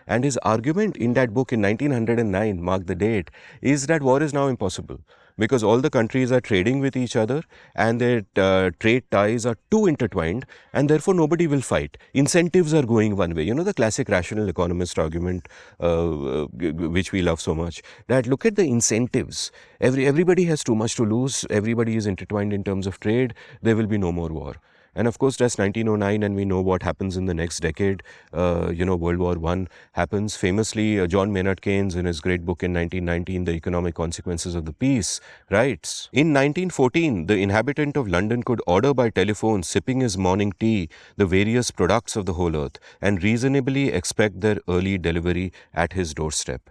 And his argument in that book in 1909, mark the date, is that war is now impossible because all the countries are trading with each other and their trade ties are too intertwined, and therefore nobody will fight. Incentives are going one way. The classic rational economist argument, which we love so much, that look at the incentives. Everybody has too much to lose. Everybody is intertwined in terms of trade. There will be no more war. And of course, that's 1909, and we know what happens in the next decade. World War I happens. Famously, John Maynard Keynes, in his great book in 1919, The Economic Consequences of the Peace, writes, in 1914, the inhabitant of London could order by telephone, sipping his morning tea, the various products of the whole earth, and reasonably expect their early delivery at his doorstep.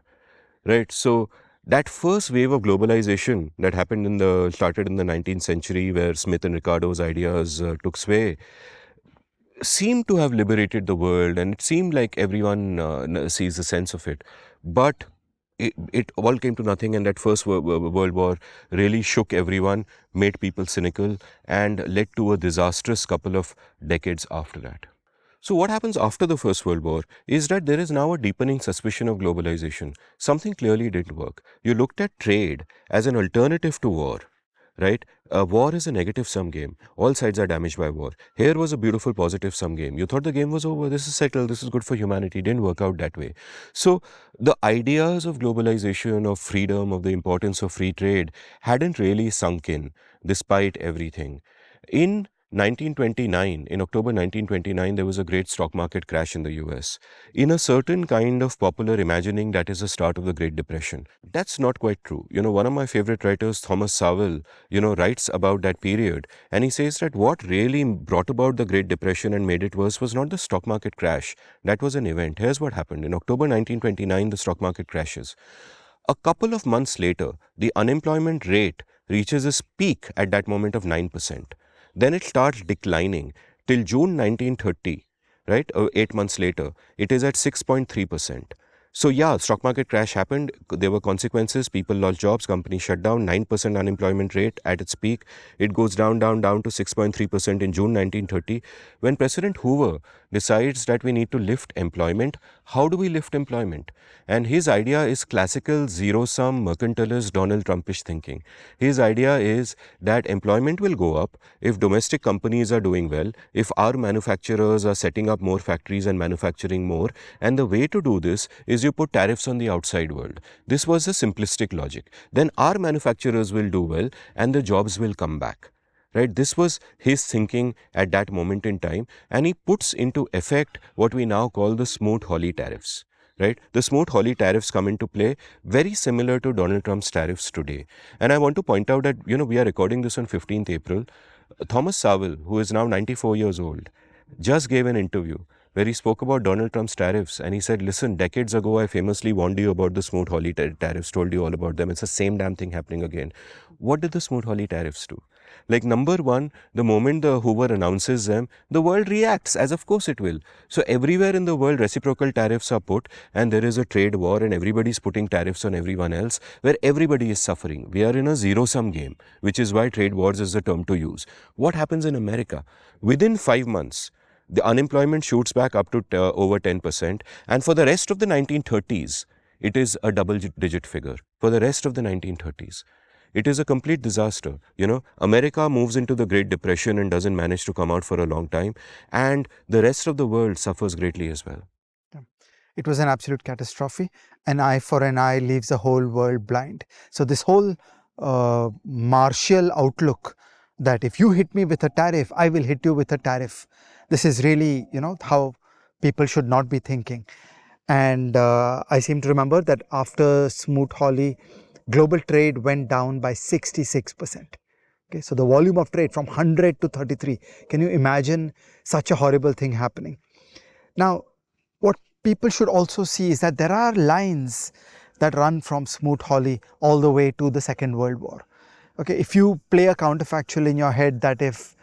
Right? So that first wave of globalization that started in the 19th century, where Smith and Ricardo's ideas took sway, seemed to have liberated the world, and it seemed like everyone sees the sense of it. But it all came to nothing, and that first World War really shook everyone, made people cynical, and led to a disastrous couple of decades after that. So what happens after the First World War is that there is now a deepening suspicion of globalization. Something clearly didn't work. You looked at trade as an alternative to war, right? War is a negative sum game. All sides are damaged by war. Here was a beautiful positive sum game. You thought the game was over. This is settled. This is good for humanity. It didn't work out that way. So the ideas of globalization, of freedom, of the importance of free trade hadn't really sunk in despite everything. In 1929, in October 1929, there was a great stock market crash in the US. In a certain kind of popular imagining, that is the start of the Great Depression. That's not quite true. One of my favorite writers, Thomas Sowell, writes about that period. And he says that what really brought about the Great Depression and made it worse was not the stock market crash. That was an event. Here's what happened. In October 1929, the stock market crashes. A couple of months later, the unemployment rate reaches its peak at that moment of 9%. Then it starts declining till June 1930, right? 8 months later, it is at 6.3%. So yeah, stock market crash happened. There were consequences. People lost jobs. Companies shut down. 9% unemployment rate at its peak. It goes down to 6.3% in June 1930. When President Hoover decides that we need to lift employment, how do we lift employment? And his idea is classical zero-sum mercantilist Donald Trumpish thinking. His idea is that employment will go up if domestic companies are doing well, if our manufacturers are setting up more factories and manufacturing more. And the way to do this is you put tariffs on the outside world. This was a simplistic logic. Then our manufacturers will do well and the jobs will come back. Right? This was his thinking at that moment in time, and he puts into effect what we now call the Smoot-Hawley tariffs. Right? The Smoot-Hawley tariffs come into play, very similar to Donald Trump's tariffs today. And I want to point out that, we are recording this on 15th April. Thomas Sowell, who is now 94 years old, just gave an interview where he spoke about Donald Trump's tariffs, and he said, listen, decades ago I famously warned you about the Smoot-Hawley tariffs, told you all about them. It's the same damn thing happening again. What did the Smoot-Hawley tariffs do? Like, number one, the moment the Hoover announces them, the world reacts, as of course it will. So everywhere in the world, reciprocal tariffs are put, and there is a trade war, and everybody's putting tariffs on everyone else, where everybody is suffering. We are in a zero-sum game, which is why trade wars is the term to use. What happens in America? Within 5 months, The unemployment shoots back up to over 10%. And for the rest of the 1930s, it is a double-digit figure. For the rest of the 1930s. It is a complete disaster. America moves into the Great Depression and doesn't manage to come out for a long time. And the rest of the world suffers greatly as well. It was an absolute catastrophe. An eye for an eye leaves the whole world blind. So this whole martial outlook that if you hit me with a tariff, I will hit you with a tariff. This is really, how people should not be thinking. And I seem to remember that after Smoot-Hawley, global trade went down by 66%. Okay, so the volume of trade from 100 to 33. Can you imagine such a horrible thing happening? Now, what people should also see is that there are lines that run from Smoot-Hawley all the way to the Second World War. Okay, if you play a counterfactual in your head that if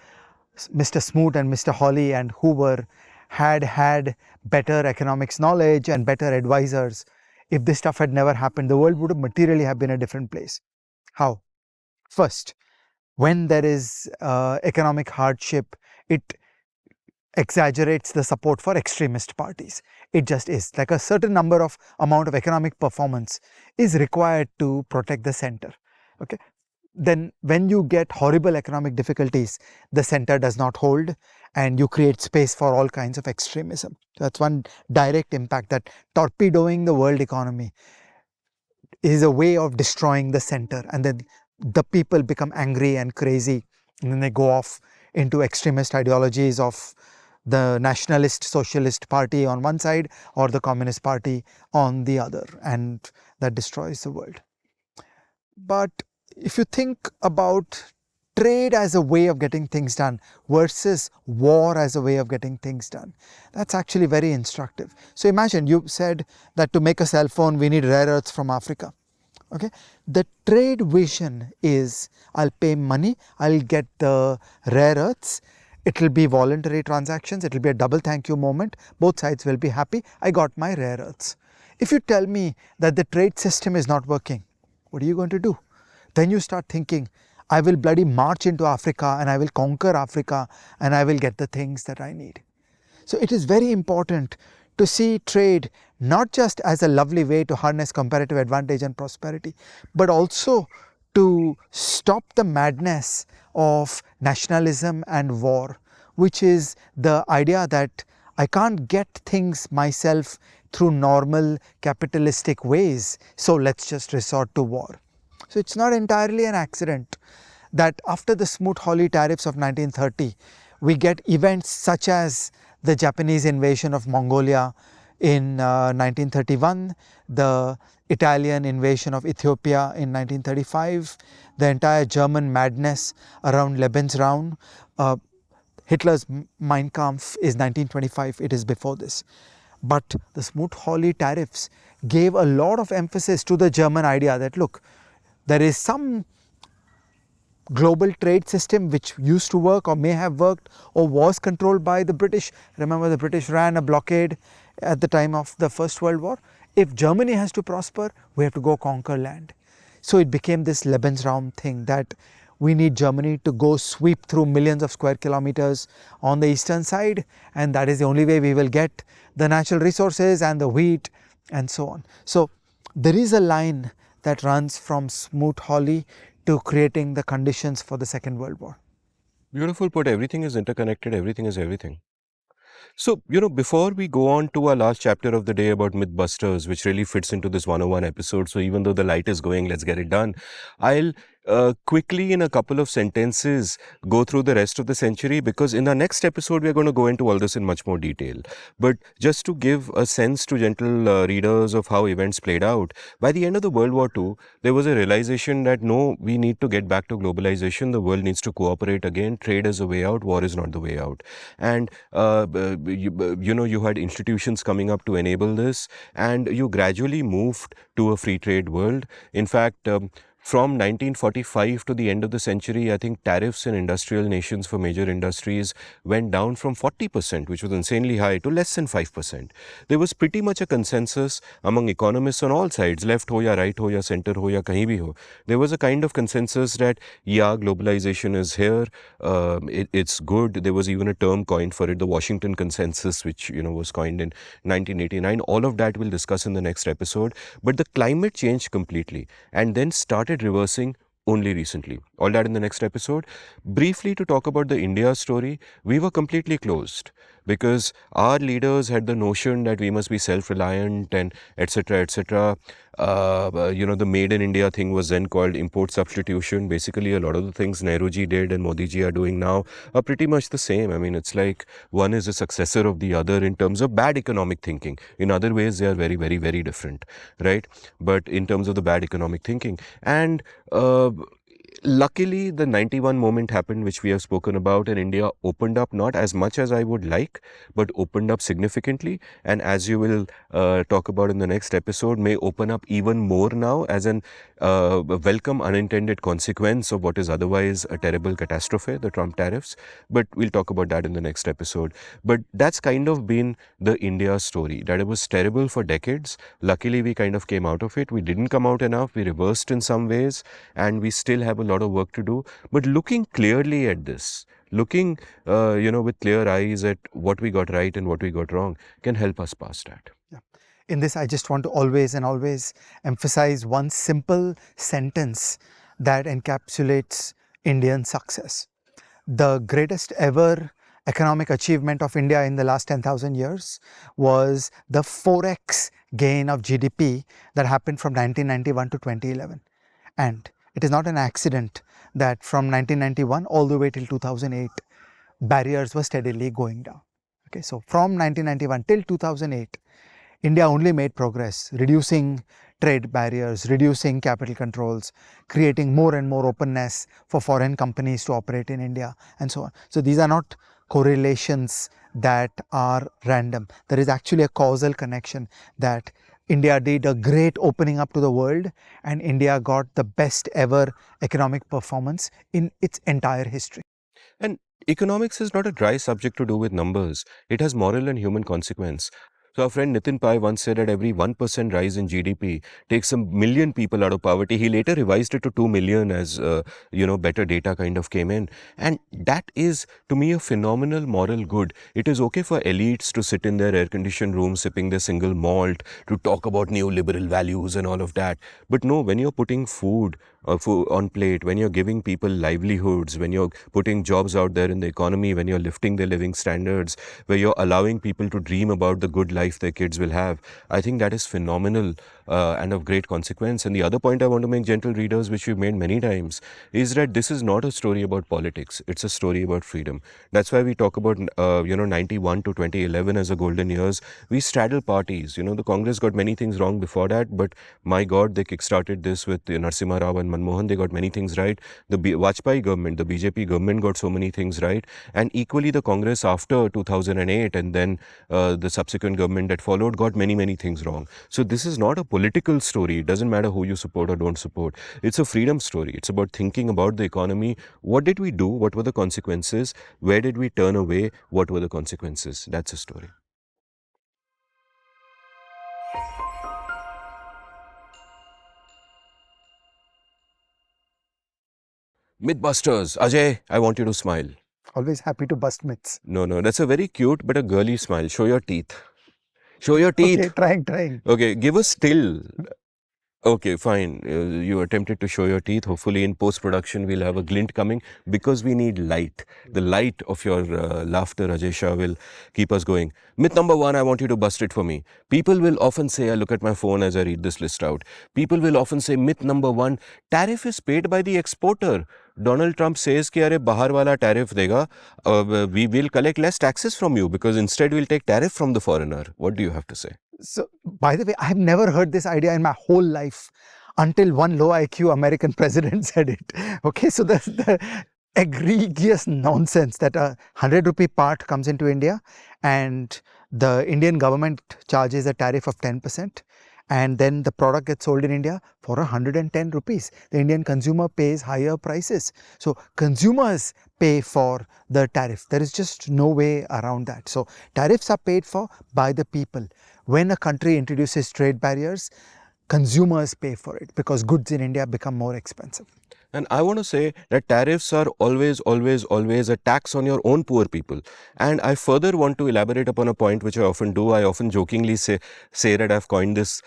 Mr. Smoot and Mr. Hawley and Hoover had better economics knowledge and better advisors, if this stuff had never happened, the world would have materially have been a different place. How? First, when there is economic hardship, it exaggerates the support for extremist parties. It just is. Like a certain amount of economic performance is required to protect the center. Okay. Then when you get horrible economic difficulties, the center does not hold and you create space for all kinds of extremism. So that's one direct impact, that torpedoing the world economy is a way of destroying the center, and then the people become angry and crazy, and then they go off into extremist ideologies of the nationalist socialist party on one side or the communist party on the other, and that destroys the world. But if you think about trade as a way of getting things done versus war as a way of getting things done, that's actually very instructive. So imagine you said that to make a cell phone we need rare earths from Africa. Okay, the trade vision is I'll pay money, I'll get the rare earths, it will be voluntary transactions, it will be a double thank you moment, both sides will be happy, I got my rare earths. If you tell me that the trade system is not working, what are you going to do? Then you start thinking, I will bloody march into Africa and I will conquer Africa and I will get the things that I need. So it is very important to see trade not just as a lovely way to harness comparative advantage and prosperity, but also to stop the madness of nationalism and war, which is the idea that I can't get things myself through normal capitalistic ways, so let's just resort to war. So it's not entirely an accident that after the Smoot-Hawley tariffs of 1930, we get events such as the Japanese invasion of Mongolia in 1931, the Italian invasion of Ethiopia in 1935, the entire German madness around Lebensraum. Hitler's Mein Kampf is 1925, it is before this. But the Smoot-Hawley tariffs gave a lot of emphasis to the German idea that, look, there is some global trade system which used to work or may have worked or was controlled by the British. Remember, the British ran a blockade at the time of the First World War. If Germany has to prosper, we have to go conquer land. So it became this Lebensraum thing that we need Germany to go sweep through millions of square kilometers on the eastern side, and that is the only way we will get the natural resources and the wheat and so on. So there is a line that runs from Smoot-Hawley to creating the conditions for the Second World War. Beautiful put. Everything is interconnected. Everything is everything. So, before we go on to our last chapter of the day about Mythbusters, which really fits into this 101 episode, so even though the light is going, let's get it done. I'll quickly, in a couple of sentences, go through the rest of the century, because in our next episode, we're going to go into all this in much more detail. But just to give a sense to gentle readers of how events played out, by the end of the World War II, there was a realization that no, we need to get back to globalization. The world needs to cooperate again. Trade is a way out. War is not the way out. And you had institutions coming up to enable this, and you gradually moved to a free trade world. In fact, From 1945 to the end of the century, I think tariffs in industrial nations for major industries went down from 40%, which was insanely high, to less than 5%. There was pretty much a consensus among economists on all sides, left ho ya right ho ya center ho ya kahin bhi ho. There was a kind of consensus that, yeah, globalization is here, it's good. There was even a term coined for it, the Washington Consensus, which was coined in 1989. All of that we'll discuss in the next episode. But the climate changed completely and then started reversing only recently. All that in the next episode. Briefly, to talk about the India story, we were completely closed because our leaders had the notion that we must be self-reliant and etc. etc. The Made in India thing was then called import substitution. Basically, a lot of the things Nehruji did and Modiji are doing now are pretty much the same. I mean, it's like one is a successor of the other in terms of bad economic thinking. In other ways, they are very, very, very different, right? But in terms of the bad economic thinking. And luckily, the 91 moment happened, which we have spoken about, and India opened up not as much as I would like, but opened up significantly. And as you will talk about in the next episode, may open up even more now as an welcome unintended consequence of what is otherwise a terrible catastrophe, the Trump tariffs. But we'll talk about that in the next episode. But that's kind of been the India story, that it was terrible for decades. Luckily, we kind of came out of it. We didn't come out enough. We reversed in some ways, and we still have a lot of work to do. But looking clearly at this, looking with clear eyes at what we got right and what we got wrong, can help us past that. Yeah. In this, I just want to always emphasize one simple sentence that encapsulates Indian success. The greatest ever economic achievement of India in the last 10,000 years was the 4x gain of GDP that happened from 1991 to 2011. And it is not an accident that from 1991 all the way till 2008, barriers were steadily going down. Okay, so from 1991 till 2008, India only made progress, reducing trade barriers, reducing capital controls, creating more and more openness for foreign companies to operate in India, and so on. So these are not correlations that are random. There is actually a causal connection that India did a great opening up to the world, and India got the best ever economic performance in its entire history. And economics is not a dry subject to do with numbers. It has moral and human consequence. So our friend Nitin Pai once said that every 1% rise in GDP takes a million people out of poverty. He later revised it to 2 million as, better data kind of came in. And that is, to me, a phenomenal moral good. It is okay for elites to sit in their air-conditioned rooms sipping their single malt, to talk about neoliberal values and all of that. But no, when you're putting food on plate, when you're giving people livelihoods, when you're putting jobs out there in the economy, when you're lifting their living standards, where you're allowing people to dream about the good life their kids will have, I think that is phenomenal and of great consequence. And the other point I want to make, gentle readers, which we've made many times, is that this is not a story about politics. It's a story about freedom. That's why we talk about 91 to 2011 as the golden years. We straddle parties. The Congress got many things wrong before that, but my God, they kickstarted this with Narasimha Rao and Manmohan. They got many things right. The Vajpayee government, the BJP government got so many things right. And equally the Congress after 2008 and then the subsequent government that followed got many, many things wrong. So this is not a political story. It doesn't matter who you support or don't support. It's a freedom story. It's about thinking about the economy. What did we do? What were the consequences? Where did we turn away? What were the consequences? That's a story. Mythbusters. Ajay, I want you to smile. Always happy to bust myths. No, that's a very cute but a girly smile. Show your teeth. Show your teeth. Okay, trying. Okay, give a still. Okay, fine. You attempted to show your teeth. Hopefully in post-production we'll have a glint coming because we need light. The light of your laughter, Ajay Shah, will keep us going. Myth number 1, I want you to bust it for me. People will often say, I look at my phone as I read this list out. People will often say, myth number 1, tariff is paid by the exporter. Donald Trump says कि अरे बाहर वाला tariff देगा, we will collect less taxes from you because instead we'll take tariff from the foreigner. What do you have to say? So, by the way, I have never heard this idea in my whole life until one low IQ American president said it. Okay, so the egregious nonsense that a 100 rupee part comes into India and the Indian government charges a tariff of 10%. and then the product gets sold in India for 110 rupees. The Indian consumer pays higher prices. So consumers pay for the tariff. There is just no way around that. So tariffs are paid for by the people. When a country introduces trade barriers, consumers pay for it because goods in India become more expensive. And I want to say that tariffs are always, always, always a tax on your own poor people. And I further want to elaborate upon a point which I often do. I often jokingly say that I've coined this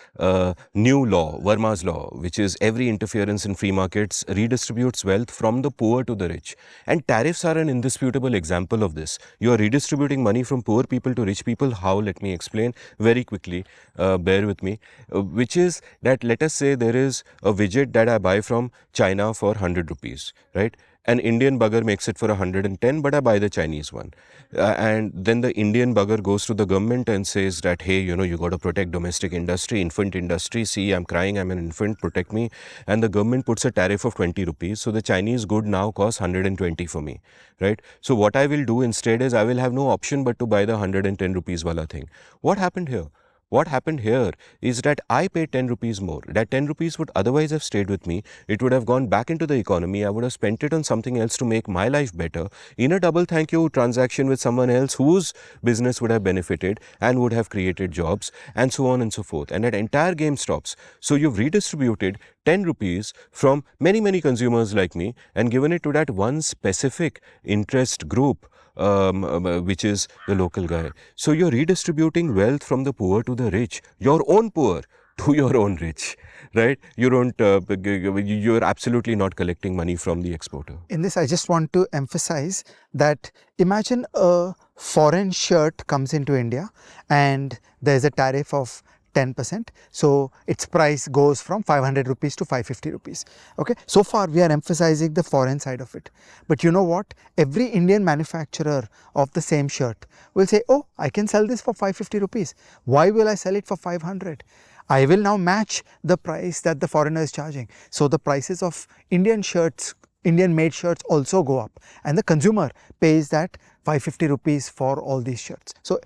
new law, Varma's law, which is every interference in free markets redistributes wealth from the poor to the rich. And tariffs are an indisputable example of this. You are redistributing money from poor people to rich people. How? Let me explain very quickly. Bear with me. Which is that, let us say there is a widget that I buy from China for 100 rupees, right? An Indian bugger makes it for 110, but I buy the Chinese one. And then the Indian bugger goes to the government and says that, hey, you got to protect domestic industry, infant industry. See, I'm crying, I'm an infant, protect me. And the government puts a tariff of 20 rupees. So the Chinese good now costs 120 for me, right? So what I will do instead is I will have no option but to buy the 110 rupees wala thing. What happened here? What happened here is that I paid 10 rupees more. That 10 rupees would otherwise have stayed with me. It would have gone back into the economy. I would have spent it on something else to make my life better in a double thank you transaction with someone else whose business would have benefited and would have created jobs, and so on and so forth. And that entire game stops. So you've redistributed 10 rupees from many, many consumers like me and given it to that one specific interest group, which is the local guy. So you're redistributing wealth from the poor to the rich, your own poor to your own rich, right? You don't, you're absolutely not collecting money from the exporter. In this, I just want to emphasize that imagine a foreign shirt comes into India and there's a tariff of 10%. So its price goes from 500 rupees to 550 rupees. Okay. So far we are emphasizing the foreign side of it. But you know what? Every Indian manufacturer of the same shirt will say, oh, I can sell this for 550 rupees. Why will I sell it for 500? I will now match the price that the foreigner is charging. So the prices of Indian shirts, Indian made shirts also go up, and the consumer pays that 550 rupees for all these shirts. So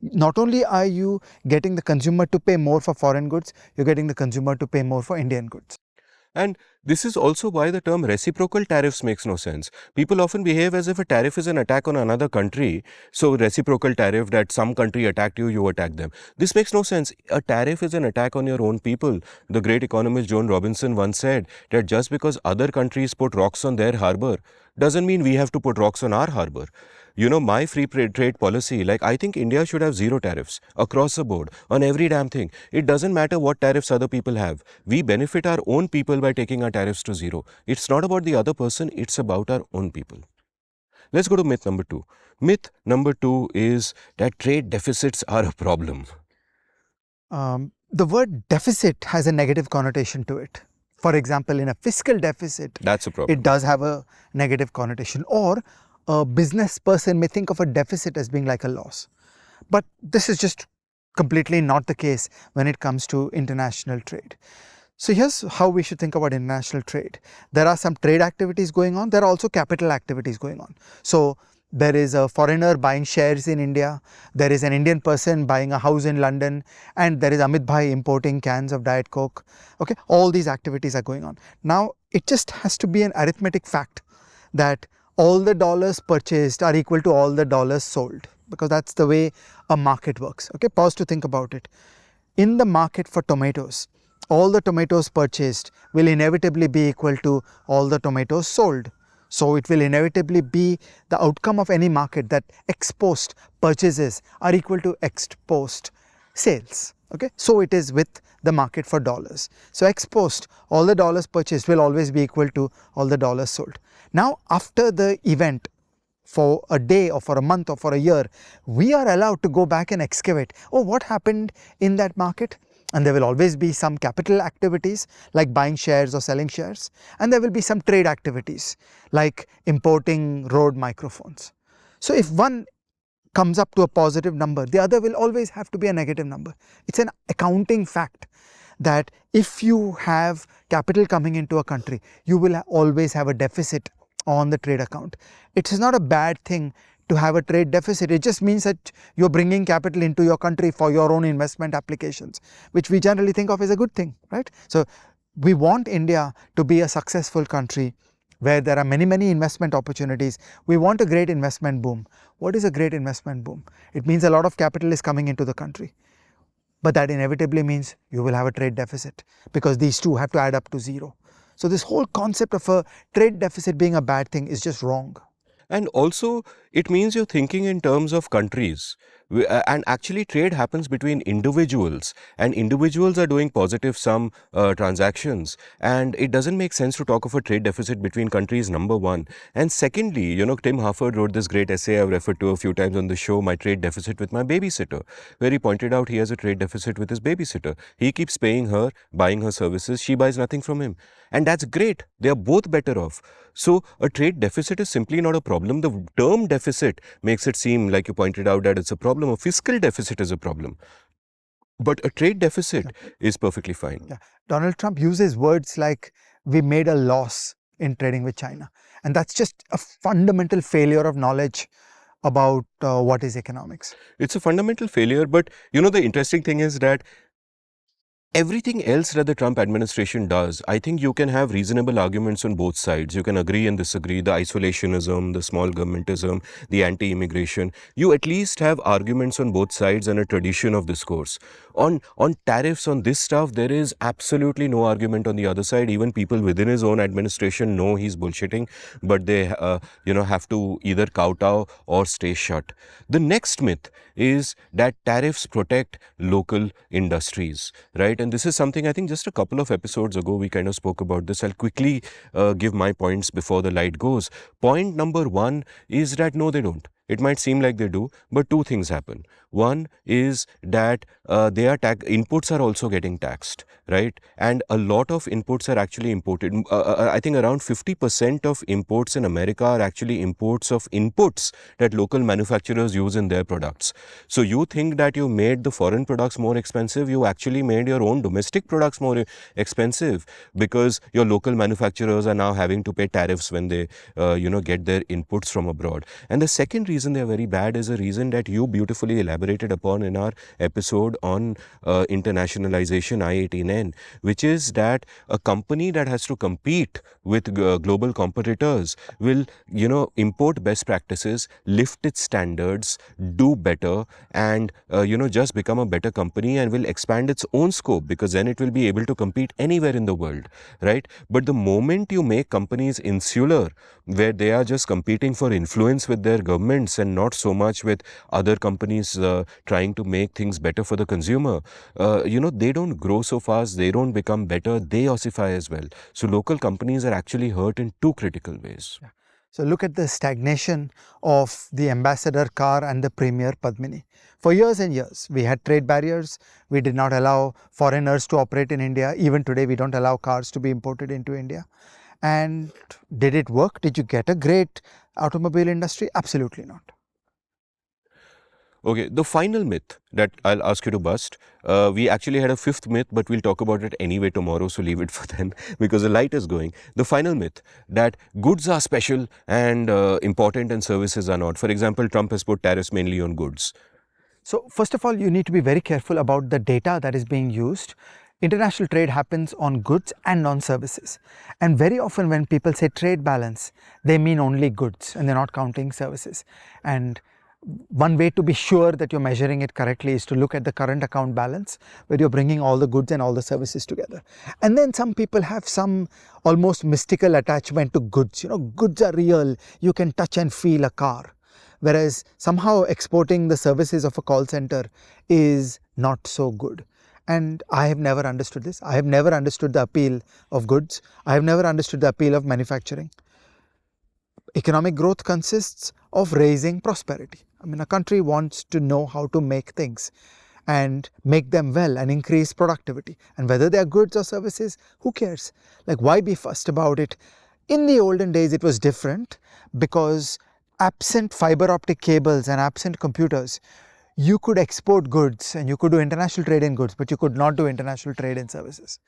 not only are you getting the consumer to pay more for foreign goods, you're getting the consumer to pay more for Indian goods. And this is also why the term reciprocal tariffs makes no sense. People often behave as if a tariff is an attack on another country. So reciprocal tariff, that some country attacked you, you attack them. This makes no sense. A tariff is an attack on your own people. The great economist Joan Robinson once said that just because other countries put rocks on their harbor doesn't mean we have to put rocks on our harbor. My free trade policy, like I think India should have zero tariffs across the board on every damn thing. It doesn't matter what tariffs other people have. We benefit our own people by taking our tariffs to zero. It's not about the other person, it's about our own people. Let's go to myth number 2. Myth number 2 is that trade deficits are a problem. The word deficit has a negative connotation to it. For example, in a fiscal deficit, that's a problem. It does have a negative connotation. Or a business person may think of a deficit as being like a loss. But this is just completely not the case when it comes to international trade. So here's how we should think about international trade. There are some trade activities going on. There are also capital activities going on. So there is a foreigner buying shares in India. There is an Indian person buying a house in London. And there is Amit Bhai importing cans of Diet Coke. Okay, all these activities are going on. Now, it just has to be an arithmetic fact that all the dollars purchased are equal to all the dollars sold, because that's the way a market works. Okay, pause to think about it. In the market for tomatoes, all the tomatoes purchased will inevitably be equal to all the tomatoes sold. So it will inevitably be the outcome of any market that ex post purchases are equal to ex post sales. Okay, so it is with the market for dollars. So ex post, all the dollars purchased will always be equal to all the dollars sold. Now, after the event, for a day or for a month or for a year, we are allowed to go back and excavate. Oh, what happened in that market? And there will always be some capital activities like buying shares or selling shares. And there will be some trade activities like importing Rode microphones. So if one comes up to a positive number, the other will always have to be a negative number. It's an accounting fact that if you have capital coming into a country, you will always have a deficit on the trade account. It is not a bad thing to have a trade deficit. It just means that you're bringing capital into your country for your own investment applications, which we generally think of as a good thing, right? So we want India to be a successful country where there are many, many investment opportunities. We want a great investment boom. What is a great investment boom? It means a lot of capital is coming into the country. But that inevitably means you will have a trade deficit, because these two have to add up to zero. So this whole concept of a trade deficit being a bad thing is just wrong. And also, it means you're thinking in terms of countries. And actually, trade happens between individuals, and individuals are doing positive sum transactions. And it doesn't make sense to talk of a trade deficit between countries, number one. And secondly, Tim Harford wrote this great essay I've referred to a few times on the show, My Trade Deficit with My Babysitter, where he pointed out he has a trade deficit with his babysitter. He keeps paying her, buying her services, she buys nothing from him. And that's great. They are both better off. So a trade deficit is simply not a problem. The term deficit makes it seem, like you pointed out, that it's a problem. A fiscal deficit is a problem. But a trade deficit is perfectly fine. Yeah. Donald Trump uses words like, we made a loss in trading with China. And that's just a fundamental failure of knowledge about what is economics. It's a fundamental failure. But the interesting thing is that everything else that the Trump administration does, I think you can have reasonable arguments on both sides. You can agree and disagree. The isolationism, the small governmentism, the anti-immigration. You at least have arguments on both sides and a tradition of discourse. On tariffs, on this stuff, there is absolutely no argument on the other side. Even people within his own administration know he's bullshitting, but they have to either kowtow or stay shut. The next myth is that tariffs protect local industries, right? And this is something I think just a couple of episodes ago we kind of spoke about this. I'll quickly give my points before the light goes. Point number one is that no, they don't. It might seem like they do, but two things happen. One is that inputs are also getting taxed, right? And a lot of inputs are actually imported. I think around 50% of imports in America are actually imports of inputs that local manufacturers use in their products. So you think that you made the foreign products more expensive, you actually made your own domestic products more expensive, because your local manufacturers are now having to pay tariffs when they get their inputs from abroad. And the second reason they are very bad is a reason that you beautifully elaborated upon in our episode on internationalization, I-18N, which is that a company that has to compete with global competitors will import best practices, lift its standards, do better, and just become a better company, and will expand its own scope, because then it will be able to compete anywhere in the world, right? But the moment you make companies insular, where they are just competing for influence with their governments and not so much with other companies trying to make things better for the consumer, they don't grow so fast, they don't become better, they ossify as well. So local companies are actually hurt in two critical ways. Yeah. So look at the stagnation of the ambassador car and the premier Padmini. For years and years, we had trade barriers. We did not allow foreigners to operate in India. Even today, we don't allow cars to be imported into India. And did it work? Did you get a great automobile industry? Absolutely not. Okay, the final myth that I'll ask you to bust, we actually had a fifth myth, but we'll talk about it anyway tomorrow, so leave it for then, because the light is going. The final myth, that goods are special and important and services are not. For example, Trump has put tariffs mainly on goods. So first of all, you need to be very careful about the data that is being used. International trade happens on goods and on services. And very often when people say trade balance, they mean only goods and they're not counting services. And one way to be sure that you're measuring it correctly is to look at the current account balance, where you're bringing all the goods and all the services together. And then some people have some almost mystical attachment to goods. Goods are real. You can touch and feel a car. Whereas somehow exporting the services of a call center is not so good. And I have never understood this. I have never understood the appeal of goods. I have never understood the appeal of manufacturing. Economic growth consists of raising prosperity. I mean, a country wants to know how to make things and make them well and increase productivity. And whether they are goods or services, who cares? Like, why be fussed about it? In the olden days, it was different, because absent fiber optic cables and absent computers, you could export goods and you could do international trade in goods, but you could not do international trade in services.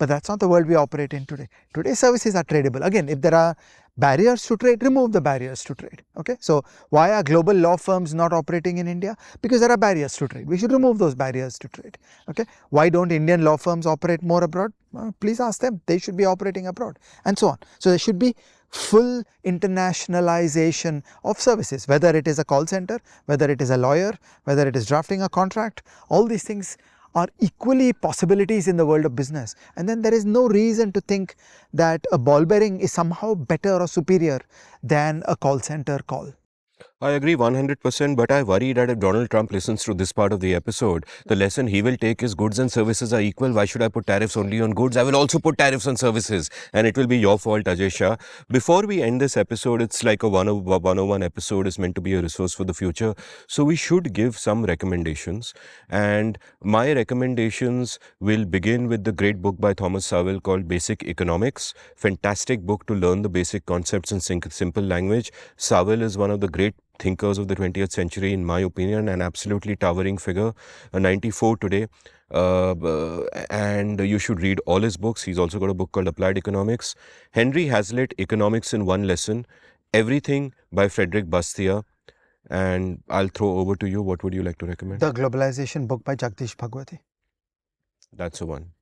But that's not the world we operate in today. Today, services are tradable. Again, if there are barriers to trade, remove the barriers to trade. Okay, so why are global law firms not operating in India? Because there are barriers to trade. We should remove those barriers to trade. Okay, why don't Indian law firms operate more abroad? Please ask them. They should be operating abroad, and so on. So there should be full internationalization of services, whether it is a call center, whether it is a lawyer, whether it is drafting a contract. All these things are equally possibilities in the world of business, and then there is no reason to think that a ball bearing is somehow better or superior than a call center call. I agree 100%, but I worry that if Donald Trump listens to this part of the episode, the lesson he will take is goods and services are equal. Why should I put tariffs only on goods? I will also put tariffs on services, and it will be your fault, Ajay Shah. Before we end this episode, it's like a 101 episode is meant to be a resource for the future. So we should give some recommendations. And my recommendations will begin with the great book by Thomas Sowell called Basic Economics. Fantastic book to learn the basic concepts in simple language. Sowell is one of the great thinkers of the 20th century, in my opinion, an absolutely towering figure, 94 today. And you should read all his books. He's also got a book called Applied Economics. Henry Hazlitt, Economics in One Lesson. Everything by Frederick Bastiat. And I'll throw over to you. What would you like to recommend? The Globalization book by Jagdish Bhagwati. That's the one.